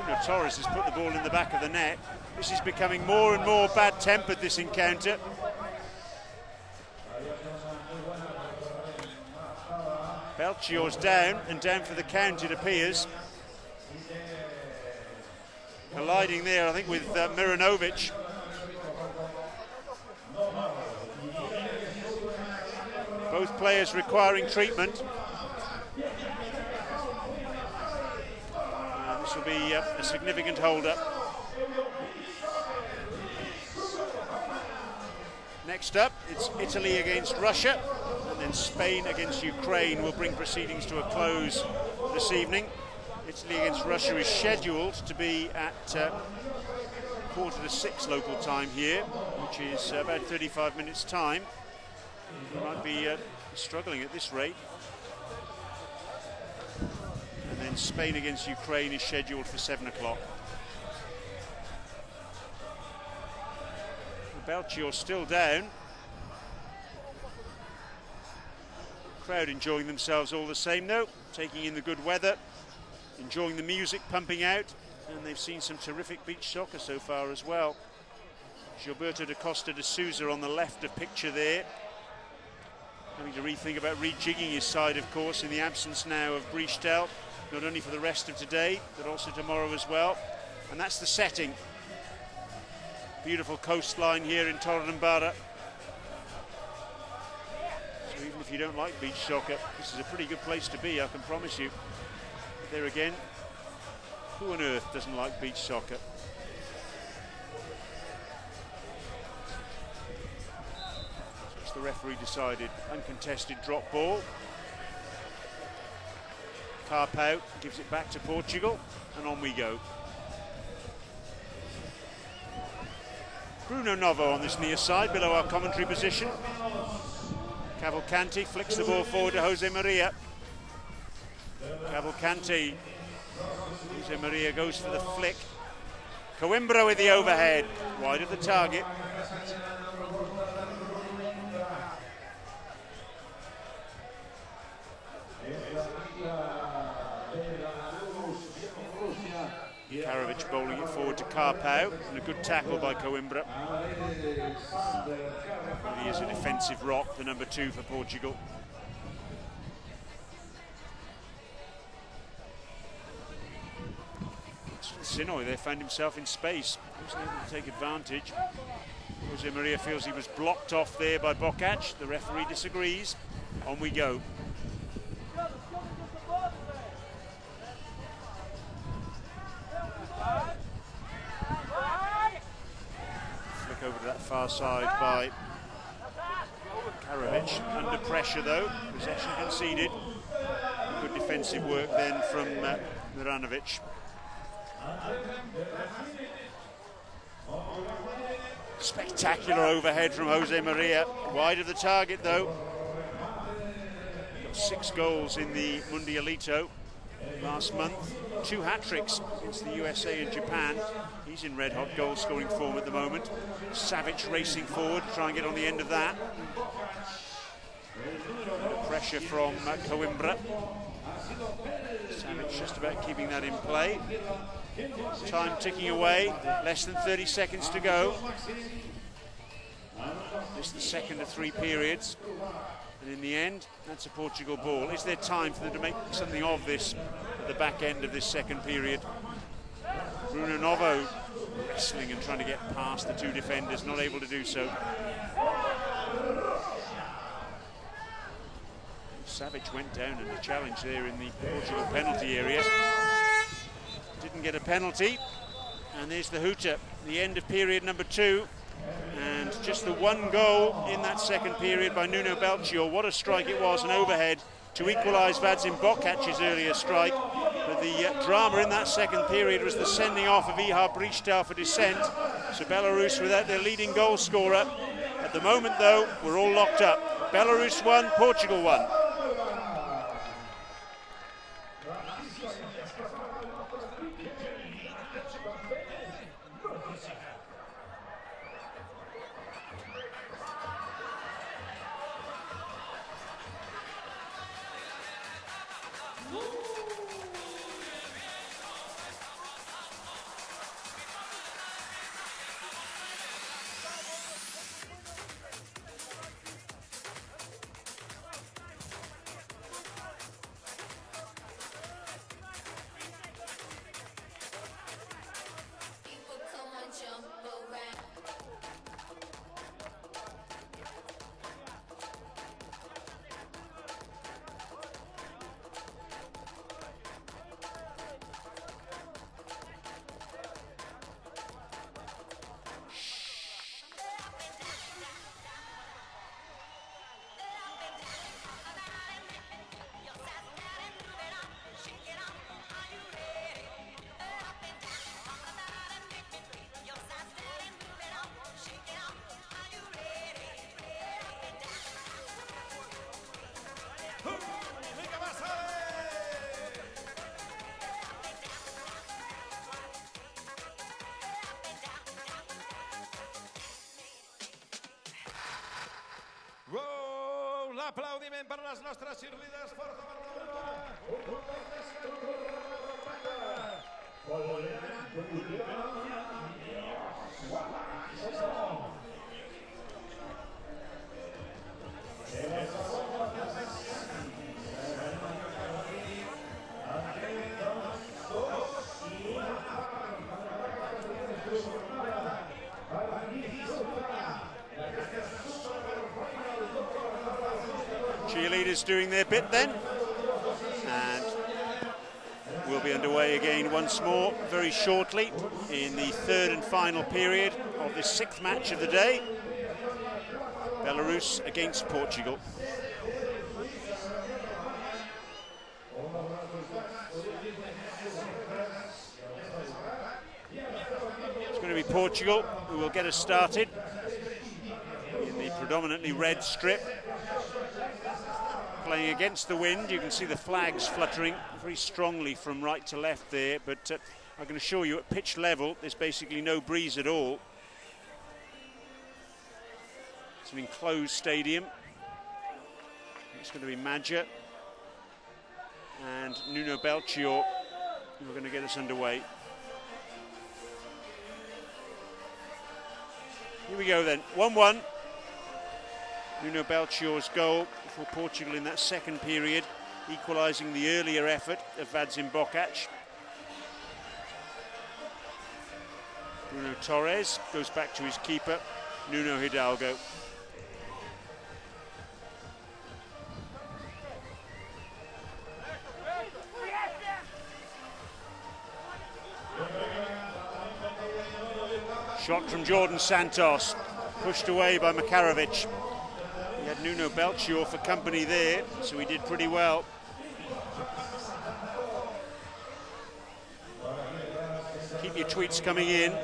Bruno Torres has put the ball in the back of the net. This is becoming more and more bad-tempered, this encounter. Belchior's down, and down for the count, it appears. Colliding there, I think, with Miranovic. Both players requiring treatment. This will be a significant hold-up. Next up, it's Italy against Russia, and then Spain against Ukraine will bring proceedings to a close this evening. Italy against Russia is scheduled to be at 5:45 local time here, which is about 35 minutes' time. We might be struggling at this rate. And then Spain against Ukraine is scheduled for 7 o'clock. Belchior still down. Crowd enjoying themselves all the same though, taking in the good weather, enjoying the music pumping out, and they've seen some terrific beach soccer so far as well. Gilberto da Costa de Souza on the left of picture there, having to rethink about rejigging his side, of course, in the absence now of Brichtel, not only for the rest of today, but also tomorrow as well. And that's the setting. Beautiful coastline here in Torredembarra. So even if you don't like beach soccer, this is a pretty good place to be, I can promise you. But there again, who on earth doesn't like beach soccer? As the referee decided, uncontested drop ball. Carpau gives it back to Portugal, and on we go. Bruno Novo on this near side, below our commentary position. Cavalcanti flicks the ball forward to Jose Maria. Cavalcanti. Jose Maria goes for the flick. Coimbra with the overhead, wide of the target. Karavic bowling it forward to Carpau, and a good tackle by Coimbra. Really is a defensive rock, the number 2 for Portugal. Sinoy there found himself in space. He wasn't able to take advantage. Jose Maria feels he was blocked off there by Bokac. The referee disagrees. On we go. Flick over to that far side by Karavic. Under pressure though, possession conceded. Good defensive work then from Miranovic. Spectacular overhead from Jose Maria, wide of the target though. Got 6 goals in the Mundialito last month, 2 hat-tricks against the USA and Japan. He's in red-hot goal-scoring form at the moment. Savic racing forward, try and get on the end of that. Pressure from Coimbra. Savic just about keeping that in play. Time ticking away, less than 30 seconds to go. This is the second of 3 periods. And in the end, that's a Portugal ball. Is there time for them to make something of this at the back end of this second period? Bruno Novo wrestling and trying to get past the 2 defenders, not able to do so. Savic went down in the challenge there in the Portugal penalty area. Didn't get a penalty. And there's the hooter, the end of period number 2. And just the 1 goal in that second period by Nuno Belchior. What a strike it was, an overhead to equalise Vadzim Bokac's earlier strike. But the drama in that second period was the sending off of Ihar Brichtal for dissent. So Belarus without their leading goal scorer. At the moment, though, we're all locked up. Belarus won, Portugal won. L'aplaudiment per les nostres cheerleaders. Forta per Cheerleaders doing their bit then, and we'll be underway again once more very shortly in the third and final period of this sixth match of the day. Belarus against Portugal. It's going to be Portugal who will get us started in the predominantly red strip. Playing against the wind, you can see the flags fluttering very strongly from right to left there, but I can assure you at pitch level there's basically no breeze at all. It's an enclosed stadium. It's going to be Madja and Nuno Belchior who are going to get us underway. Here we go then, 1-1. Nuno Belchior's goal for Portugal in that second period, equalising the earlier effort of Vadzim Bokac. Bruno Torres goes back to his keeper, Nuno Hidalgo. Shot from Jordan Santos, pushed away by Makarovic. He had Nuno Belchior for company there, so he did pretty well. Keep your tweets coming in.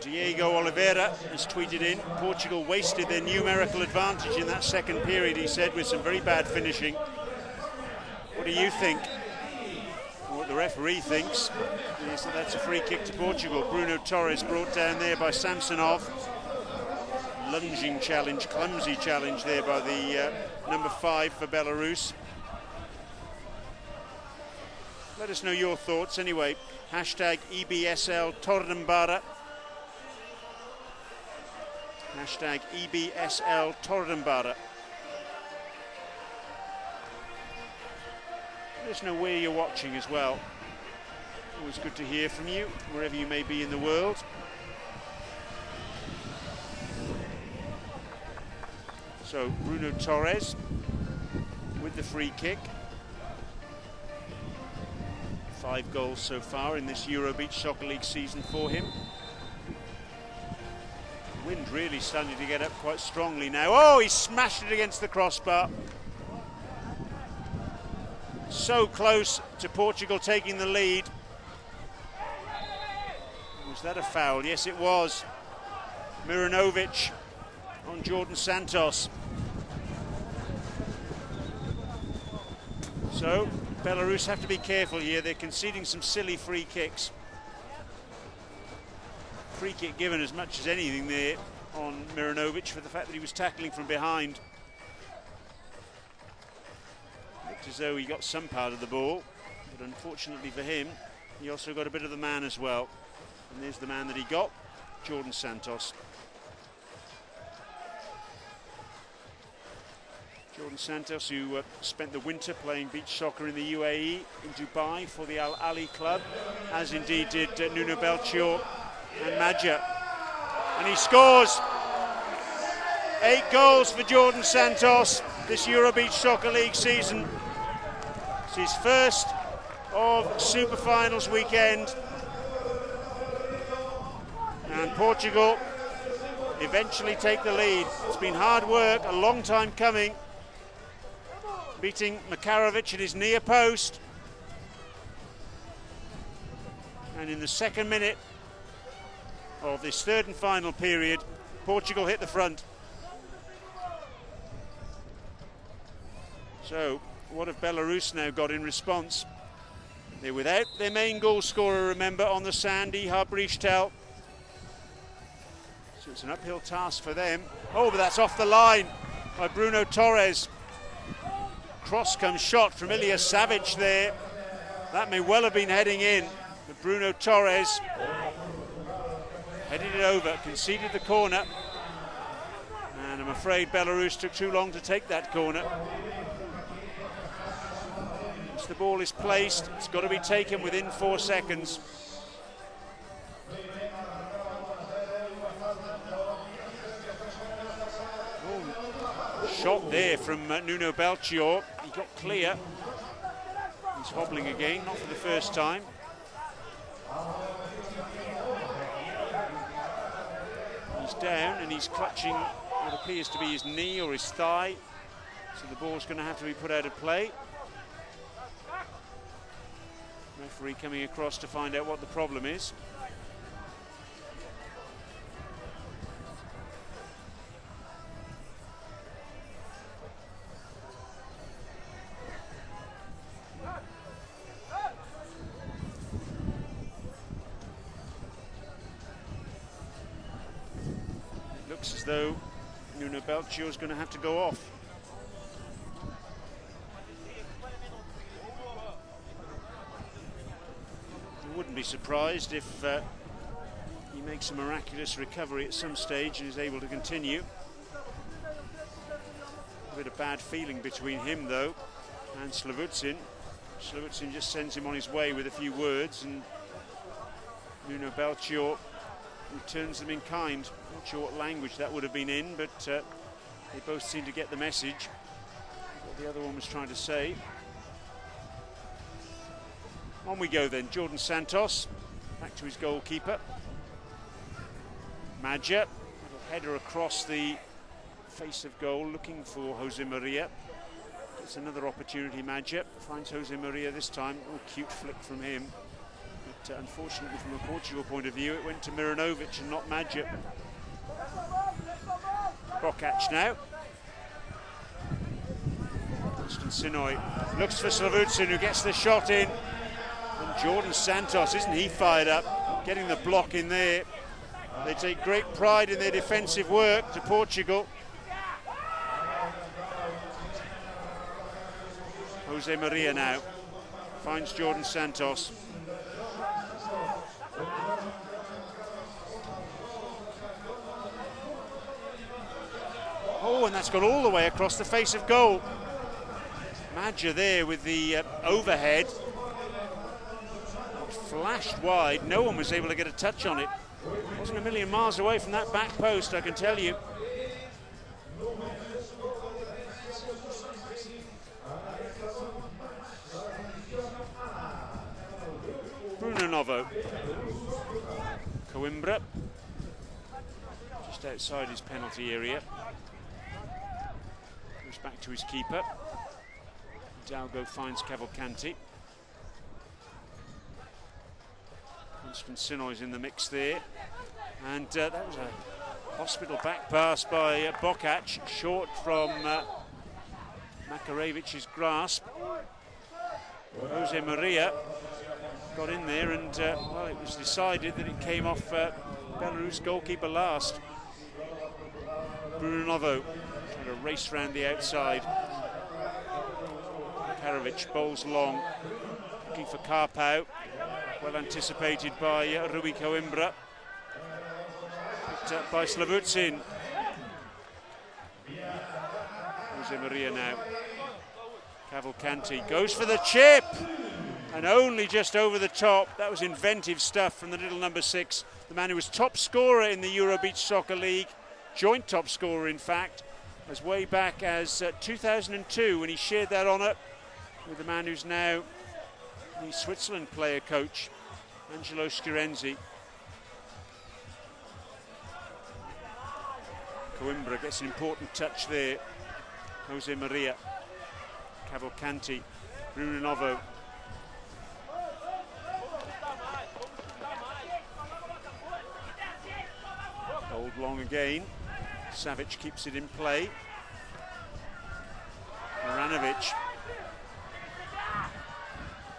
Diego Oliveira has tweeted in, Portugal wasted their numerical advantage in that second period, he said, with some very bad finishing. What do you think? What the referee thinks is that that's a free kick to Portugal. Bruno Torres brought down there by Samsonov. Lunging challenge, clumsy challenge there by the number 5 for Belarus. Let us know your thoughts anyway. Hashtag EBSL Tordembara. Hashtag EBSL Tordembara. Let us know where you're watching as well. Always good to hear from you, wherever you may be in the world. So Bruno Torres with the free kick. 5 goals so far in this Euro Beach Soccer League season for him. The wind really starting to get up quite strongly now. Oh, he smashed it against the crossbar. So so close to Portugal taking the lead. Was that a foul? Yes, it was. Miranovic on Jordan Santos. So Belarus have to be careful here. They're conceding some silly free kicks. Free kick given as much as anything there on Miranovic for the fact that he was tackling from behind. Looked as though he got some part of the ball, but unfortunately for him, he also got a bit of the man as well. And there's the man that he got, Jordan Santos. Jordan Santos, who spent the winter playing beach soccer in the UAE, in Dubai for the Al Ali club, as indeed did Nuno Belchior and Madja. And he scores 8 goals for Jordan Santos this Euro Beach Soccer League season. It's his first of Super Finals weekend. And Portugal eventually take the lead. It's been hard work, a long time coming. Beating Makarovic at his near post. And in the second minute of this third and final period, Portugal hit the front. So, what have Belarus now got in response? They're without their main goal scorer, remember, on the sand, Ihar Brichtel. So it's an uphill task for them. Oh, but that's off the line by Bruno Torres. Cross comes shot from Ilya Savic there. That may well have been heading in, but Bruno Torres headed it over, conceded the corner. And I'm afraid Belarus took too long to take that corner. Once the ball is placed, it's got to be taken within 4 seconds. Shot there from Nuno Belchior. He got clear. He's hobbling again, not for the first time. He's down and he's clutching what appears to be his knee or his thigh. So the ball's going to have to be put out of play. Referee coming across to find out what the problem is. Looks as though Nuno Belchior is going to have to go off. I wouldn't be surprised if he makes a miraculous recovery at some stage and is able to continue. A bit of bad feeling between him though and Slavucin. Slavucin just sends him on his way with a few words, and Nuno Belchior returns them in kind. Not sure what language that would have been in, but they both seem to get the message, what the other one was trying to say. On we go then, Jordan Santos, back to his goalkeeper. Madja, little header across the face of goal, looking for Jose Maria. It's another opportunity, Madja finds Jose Maria this time. Oh, cute flick from him. But unfortunately, from a Portugal point of view, it went to Miranovic and not Madja. Bokac now. Sinoy looks for Slavucin, who gets the shot in. And Jordan Santos, isn't he fired up? Getting the block in there. They take great pride in their defensive work to Portugal. Jose Maria now finds Jordan Santos. Oh, and that's gone all the way across the face of goal. Madja there with the overhead. It flashed wide. No one was able to get a touch on it. Wasn't a million miles away from that back post, I can tell you. Bruno Novo. Coimbra. Just outside his penalty area. Goes back to his keeper. Hidalgo finds Cavalcanti. Konstantino's in the mix there. And that was a hospital back pass by Bokac, short from Makarevic's grasp. Jose Maria got in there, and well, it was decided that it came off Belarus goalkeeper last. Brunovo trying to race round the outside. Karovic bowls long, looking for Karpau. Well anticipated by Rui Coimbra. Picked up by Slavucin. Jose Maria now. Cavalcanti goes for the chip, and only just over the top. That was inventive stuff from the little number 6, the man who was top scorer in the Euro Beach Soccer League, joint top scorer in fact, as way back as 2002 when he shared that honour with the man who's now the Switzerland player coach, Angelo Schirenzi. Coimbra gets an important touch there. Jose Maria. Cavalcanti, Brunovo. Hold long again. Savic keeps it in play. Maranovic.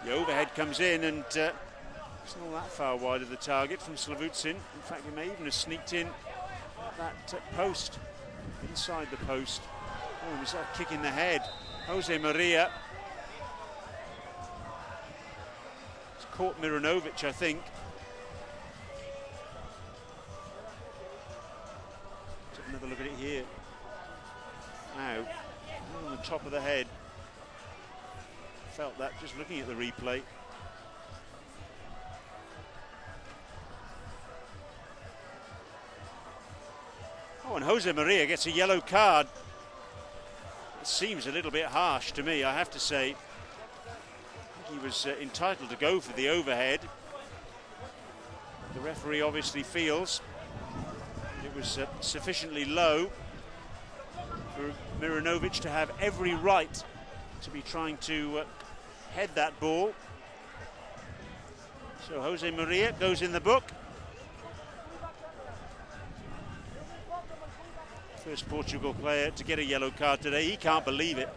The overhead comes in, and it's not that far wide of the target from Slavucin. In fact, he may even have sneaked in at that post, inside the post. Oh, was that a kick in the head? Jose Maria. It's caught Miranovic, I think. Let's have another look at it here. Now, on the top of the head. Felt that just looking at the replay. Oh, and Jose Maria gets a yellow card. It seems a little bit harsh to me, I have to say. I think he was entitled to go for the overhead. The referee obviously feels it was sufficiently low for Miranovic to have every right to be trying to head that ball. So Jose Maria goes in the book. First Portugal player to get a yellow card today. He can't believe it.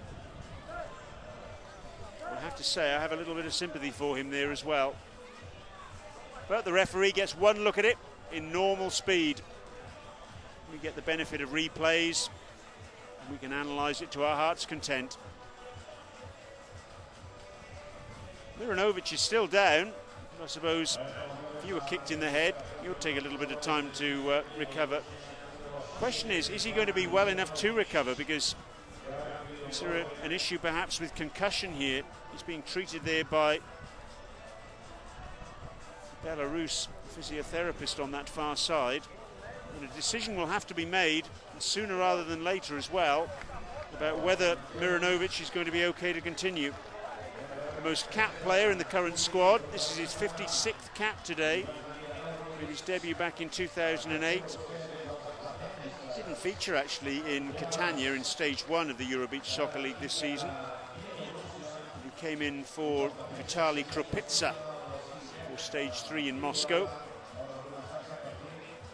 I have to say, I have a little bit of sympathy for him there as well. But the referee gets one look at it in normal speed. We get the benefit of replays. We can analyse it to our heart's content. Miranovic is still down. I suppose if you were kicked in the head, it would take a little bit of time to recover. Question is he going to be well enough to recover? Because is there an issue perhaps with concussion here? He's being treated there by Belarus physiotherapist on that far side. And a decision will have to be made sooner rather than later as well about whether Miranovic is going to be okay to continue. The most capped player in the current squad. This is his 56th cap today. Made his debut back in 2008. Didn't feature actually in Catania in stage 1 of the Euro Beach Soccer League this season. He came in for Vitaly Kropitsa for stage 3 in Moscow.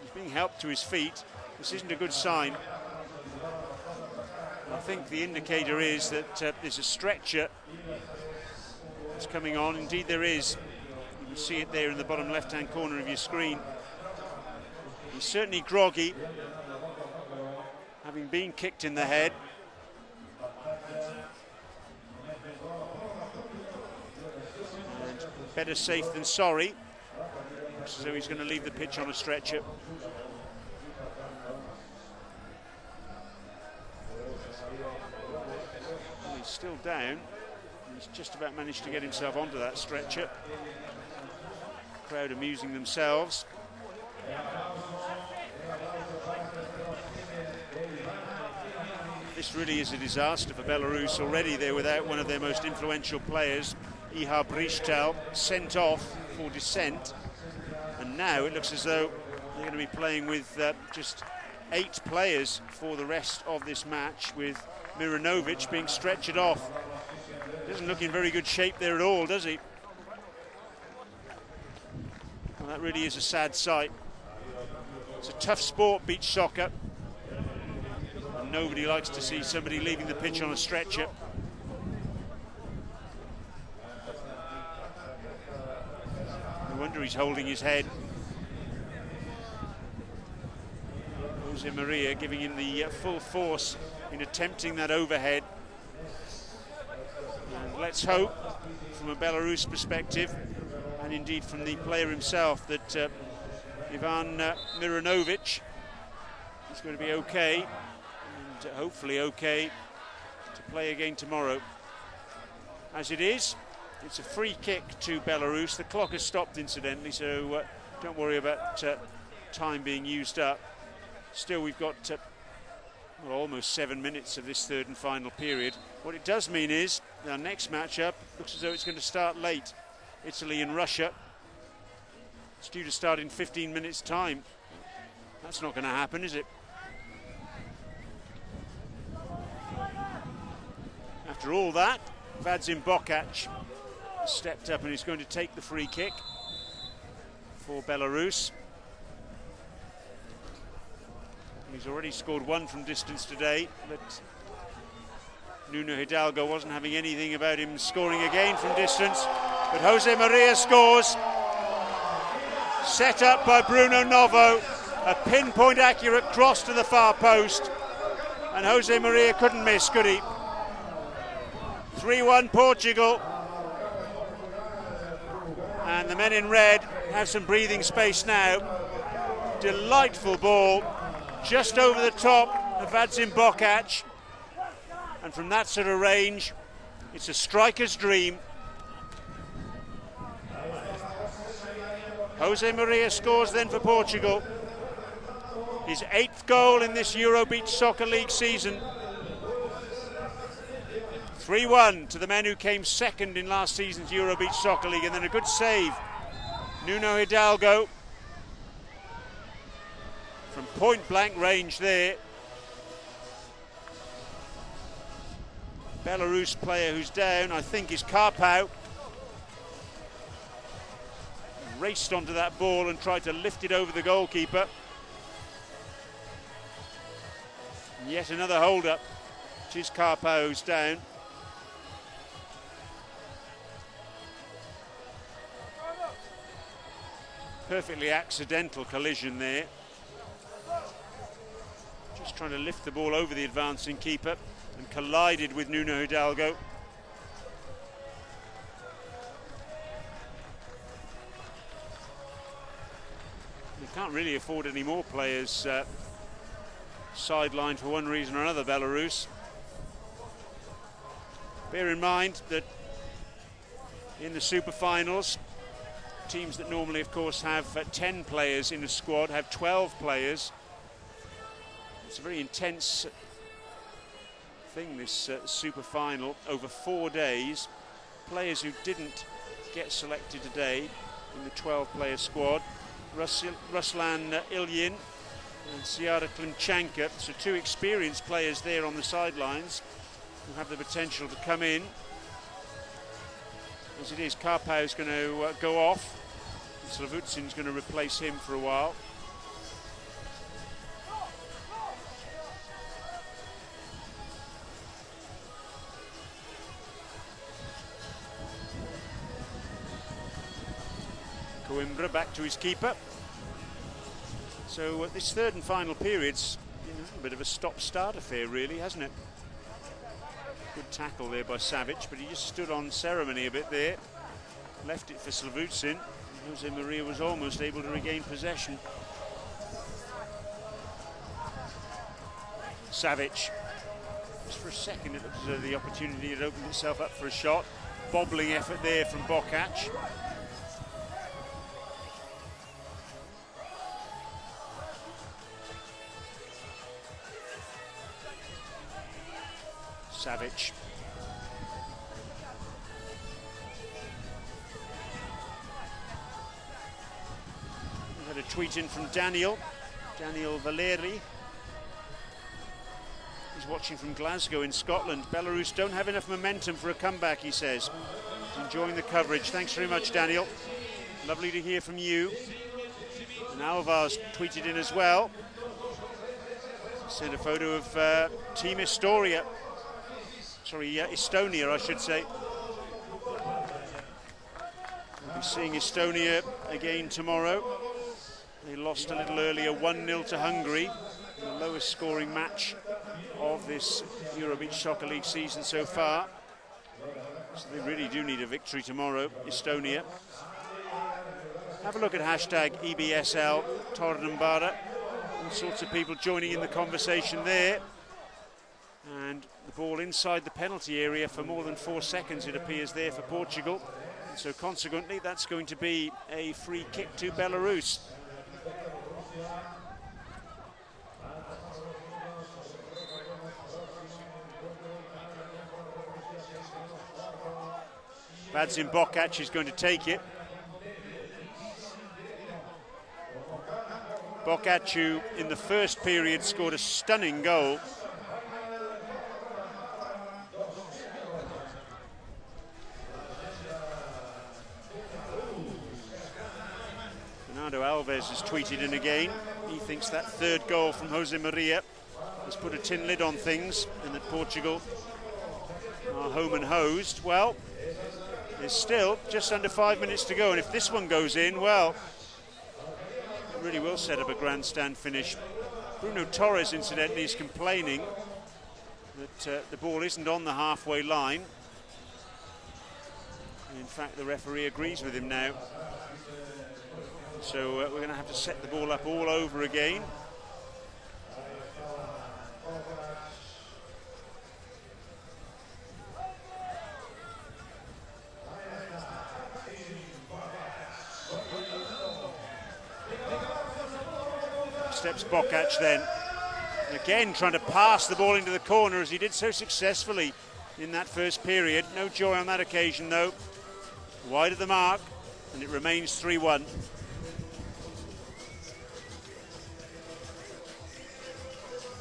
He's being helped to his feet. This isn't a good sign. I think the indicator is that there's a stretcher that's coming on. Indeed there is. You can see it there in the bottom left-hand corner of your screen. He's certainly groggy, having been kicked in the head. And better safe than sorry. So he's going to leave the pitch on a stretcher. He's still down. He's just about managed to get himself onto that stretcher. Crowd amusing themselves. This really is a disaster for Belarus. Already they're without one of their most influential players, Ihar Brištel, sent off for dissent. And now it looks as though they're going to be playing with just 8 players for the rest of this match, with Miranovic being stretchered off. Doesn't look in very good shape there at all, does he? Well, that really is a sad sight. It's a tough sport, beach soccer. And nobody likes to see somebody leaving the pitch on a stretcher. No wonder he's holding his head. Jose Maria giving him the full force in attempting that overhead. And let's hope, from a Belarus perspective, and indeed from the player himself, that Ivan Miranovic is going to be okay, and hopefully okay to play again tomorrow. As it is, it's a free kick to Belarus. The clock has stopped, incidentally, so don't worry about time being used up. Still, we've got well, almost 7 minutes of this third and final period. What it does mean is our next matchup looks as though it's going to start late. Italy and Russia. It's due to start in 15 minutes' time. That's not going to happen, is it? After all that, Vadzim Bokac stepped up and is going to take the free kick for Belarus. He's already scored one from distance today, but Nuno Hidalgo wasn't having anything about him scoring again from distance. But Jose Maria scores. Set up by Bruno Novo. A pinpoint accurate cross to the far post. And Jose Maria couldn't miss, could he? 3-1 Portugal. And the men in red have some breathing space now. Delightful ball. Just over the top of Vadzim Bokac. And from that sort of range, it's a striker's dream. Jose Maria scores then for Portugal. His 8th goal in this Euro Beach Soccer League season. 3-1 to the men who came second in last season's Euro Beach Soccer League, and then a good save. Nuno Hidalgo. From point blank range there. Belarus player who's down, I think, is Karpau. Raced onto that ball and tried to lift it over the goalkeeper. And yet another hold-up. It is Karpau who's down. Perfectly accidental collision there. Just trying to lift the ball over the advancing keeper and collided with Nuno Hidalgo. They can't really afford any more players sidelined for one reason or another, Belarus. Bear in mind that in the super-finals, teams that normally, of course, have 10 players in a squad have 12 players. It's a very intense thing, this super-final, over 4 days. Players who didn't get selected today in the 12-player squad: Ruslan Ilyin and Siara Klimchanka. So 2 experienced players there on the sidelines who have the potential to come in. As it is, Karpau's going to go off. Slavutsin's going to replace him for a while. Coimbra back to his keeper. So this third and final period's a bit of a stop-start affair, really, hasn't it? Good tackle there by Savic, but he just stood on ceremony a bit there. Left it for Slavutsin. Jose Maria was almost able to regain possession. Savic. Just for a second, it looked as though the opportunity had opened itself up for a shot. Bobbling effort there from Bokac. Savic. We had a tweet in from Daniel Valeri. He He's watching from Glasgow in Scotland. Belarus don't have enough momentum for a comeback, he says. He's enjoying the coverage. Thanks very much, Daniel. Lovely to hear from you. And Alvar's tweeted in as well. Sent a photo of Team Estonia. Sorry, Estonia, I should say. We'll be seeing Estonia again tomorrow. They lost a little earlier, 1-0 to Hungary. The lowest scoring match of this Euro Beach Soccer League season so far. So they really do need a victory tomorrow, Estonia. Have a look at hashtag EBSL Tornambara. All sorts of people joining in the conversation there. And the ball inside the penalty area for more than 4 seconds, it appears, there for Portugal. And so consequently, that's going to be a free kick to Belarus. Vadzim Bokac is going to take it. Bokac, who in the first period scored a stunning goal. Bernardo Alves has tweeted in again. He thinks that third goal from Jose Maria has put a tin lid on things and that Portugal are home and hosed. Well, there's still just under 5 minutes to go, and if this one goes in, well, it really will set up a grandstand finish. Bruno Torres, incidentally, is complaining that the ball isn't on the halfway line. And in fact, the referee agrees with him now. So we're going to have to set the ball up all over again. Steps Bokac then. Again trying to pass the ball into the corner as he did so successfully in that first period. No joy on that occasion though. Wide of the mark, and it remains 3-1.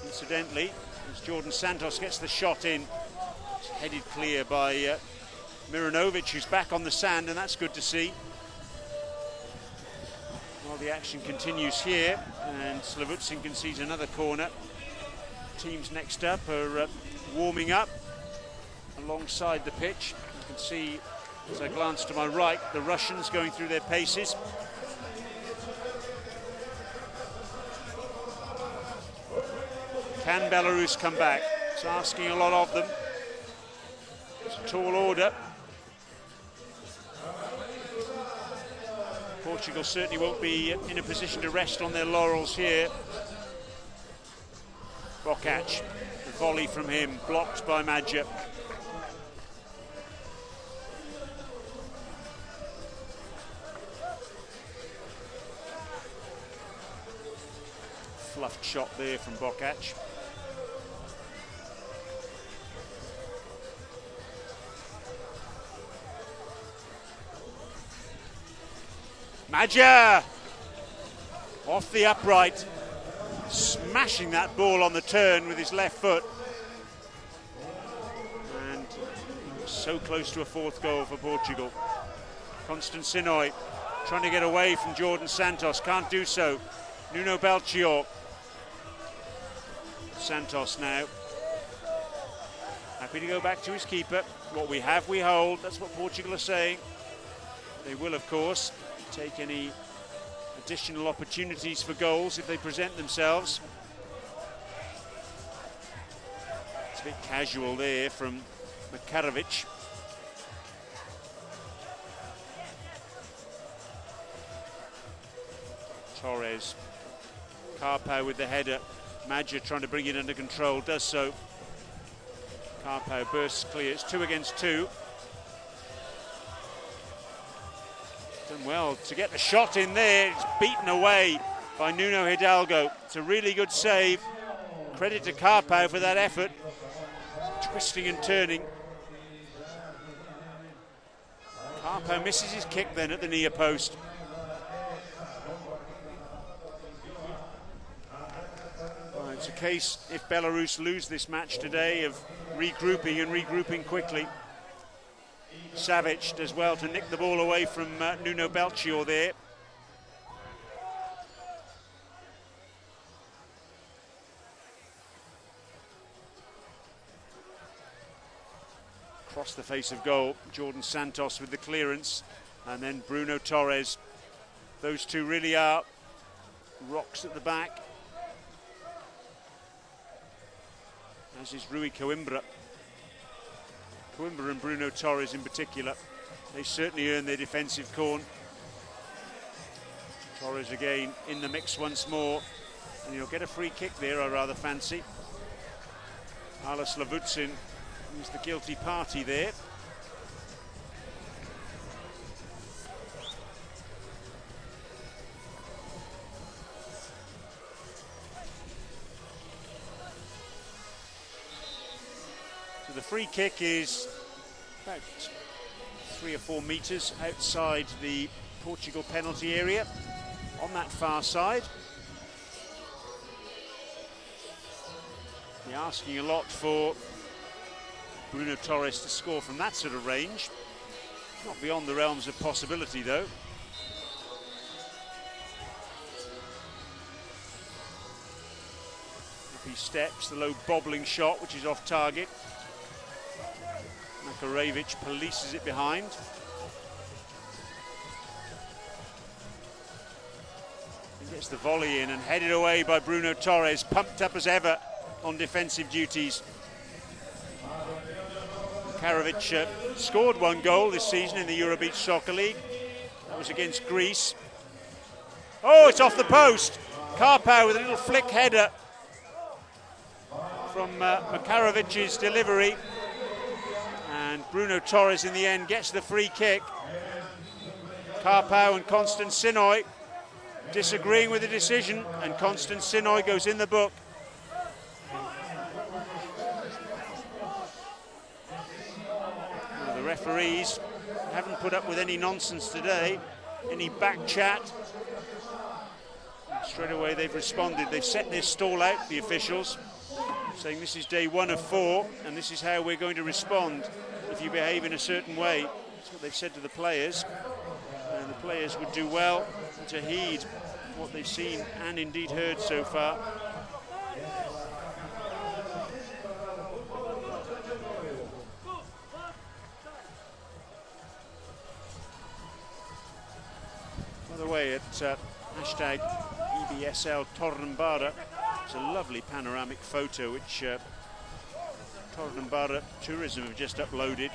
Incidentally, as Jordan Santos gets the shot in, it's headed clear by Miranovic, who's back on the sand, and that's good to see. While the action continues here, and Slavucin concedes another corner. Teams next up are warming up alongside the pitch. You can see, as I glance to my right, the Russians going through their paces. Can Belarus come back? It's asking a lot of them. It's a tall order. Portugal certainly won't be in a position to rest on their laurels here. Bokac, the volley from him, blocked by Madja. Fluffed shot there from Bokac. Madja off the upright, smashing that ball on the turn with his left foot, and so close to a fourth goal for Portugal. Constancinoi trying to get away from Jordan Santos, can't do so. Nuno Belchior. Santos now happy to go back to his keeper. What we have, we hold. That's what Portugal are saying. They will, of course, take any additional opportunities for goals if they present themselves. It's a bit casual there from Makarovic. Torres. Karpau with the header. Madja trying to bring it under control, does so. Karpau bursts clear. It's 2 against 2. Done well to get the shot in there. It's beaten away by Nuno Hidalgo. It's a really good save. Credit to Karpau for that effort. Twisting and turning. Karpau misses his kick then at the near post. It's a case, if Belarus lose this match today, of regrouping and regrouping quickly. Savic does well to nick the ball away from Nuno Belchior there. Across the face of goal, Jordan Santos with the clearance, and then Bruno Torres. Those two really are rocks at the back, as is Rui Coimbra. Coimbra and Bruno Torres in particular, they certainly earn their defensive corn. Torres again in the mix once more, and he'll get a free kick there, I rather fancy. Ala Slavucin is the guilty party there. So the free kick is about 3 or 4 metres outside the Portugal penalty area on that far side. They're asking a lot for Bruno Torres to score from that sort of range. Not beyond the realms of possibility though. Up he steps, the low bobbling shot which is off target. Makarevic polices it behind. He gets the volley in and headed away by Bruno Torres, pumped up as ever on defensive duties. Makarevic scored 1 goal this season in the Eurobeach Soccer League. That was against Greece. Oh, it's off the post. Karpau with a little flick header from Makarevic's delivery. And Bruno Torres in the end gets the free kick. Karpau and Konstantinou disagreeing with the decision, and Konstantinou goes in the book. Well, the referees haven't put up with any nonsense today, any back chat. Straight away they've responded. They've set their stall out, the officials, saying this is day 1 of 4 and this is how we're going to respond if you behave in a certain way. That's what they've said to the players, and the players would do well to heed what they've seen and indeed heard so far. By the way, at hashtag EBSL Tornambara, it's a lovely panoramic photo which Tornambara Tourism have just uploaded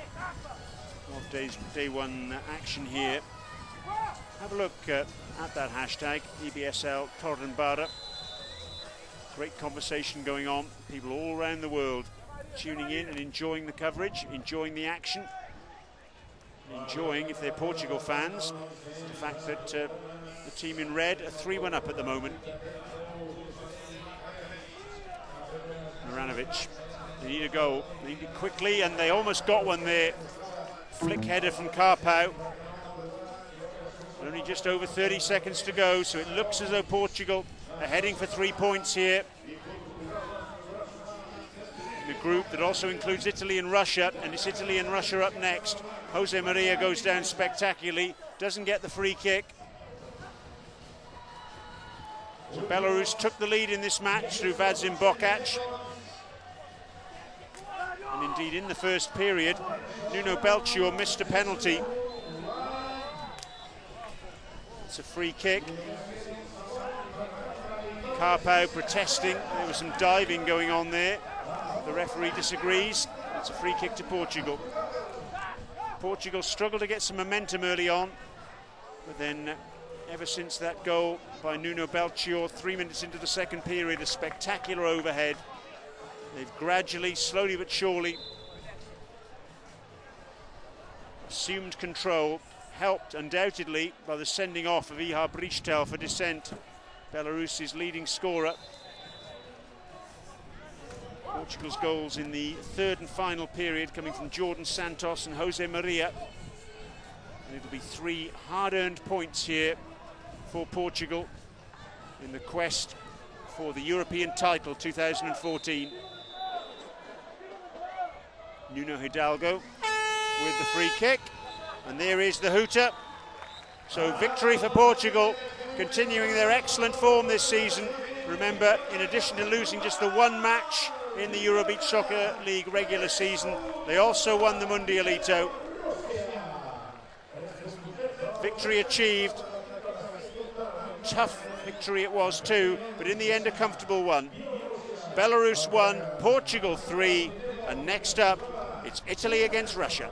of day 1 action here. Have a look at that hashtag EBSL Tornambara. Great conversation going on, people all around the world tuning in and enjoying the coverage, enjoying the action, enjoying, if they're Portugal fans, the fact that the team in red are 3-1 up at the moment. Maranovic, they need a goal, they need it quickly, and they almost got one there. Flick header from Karpau. Only just over 30 seconds to go, so it looks as though Portugal are heading for 3 points here. In a group that also includes Italy and Russia, and it's Italy and Russia up next. Jose Maria goes down spectacularly, doesn't get the free kick. So Belarus took the lead in this match through Vadzim Bokac. And indeed in the first period, Nuno Belchior missed a penalty. It's a free kick. Karpau protesting, there was some diving going on there. The referee disagrees. It's a free kick to Portugal. Portugal struggled to get some momentum early on, but then ever since that goal by Nuno Belchior 3 minutes into the second period, a spectacular overhead, they've gradually, slowly but surely assumed control, helped undoubtedly by the sending off of Ihar Brichtel for dissent, Belarus's leading scorer. Portugal's goals in the third and final period coming from Jordan Santos and Jose Maria. And it'll be 3 hard-earned points here for Portugal in the quest for the European title 2014. Nuno Hidalgo with the free kick, and there is the hooter. So victory for Portugal, continuing their excellent form this season. Remember, in addition to losing just the one match in the Eurobeach Soccer League regular season, they also won the Mundialito. Victory achieved. Tough victory it was too, but in the end a comfortable one. Belarus 1, Portugal 3, and next up it's Italy against Russia.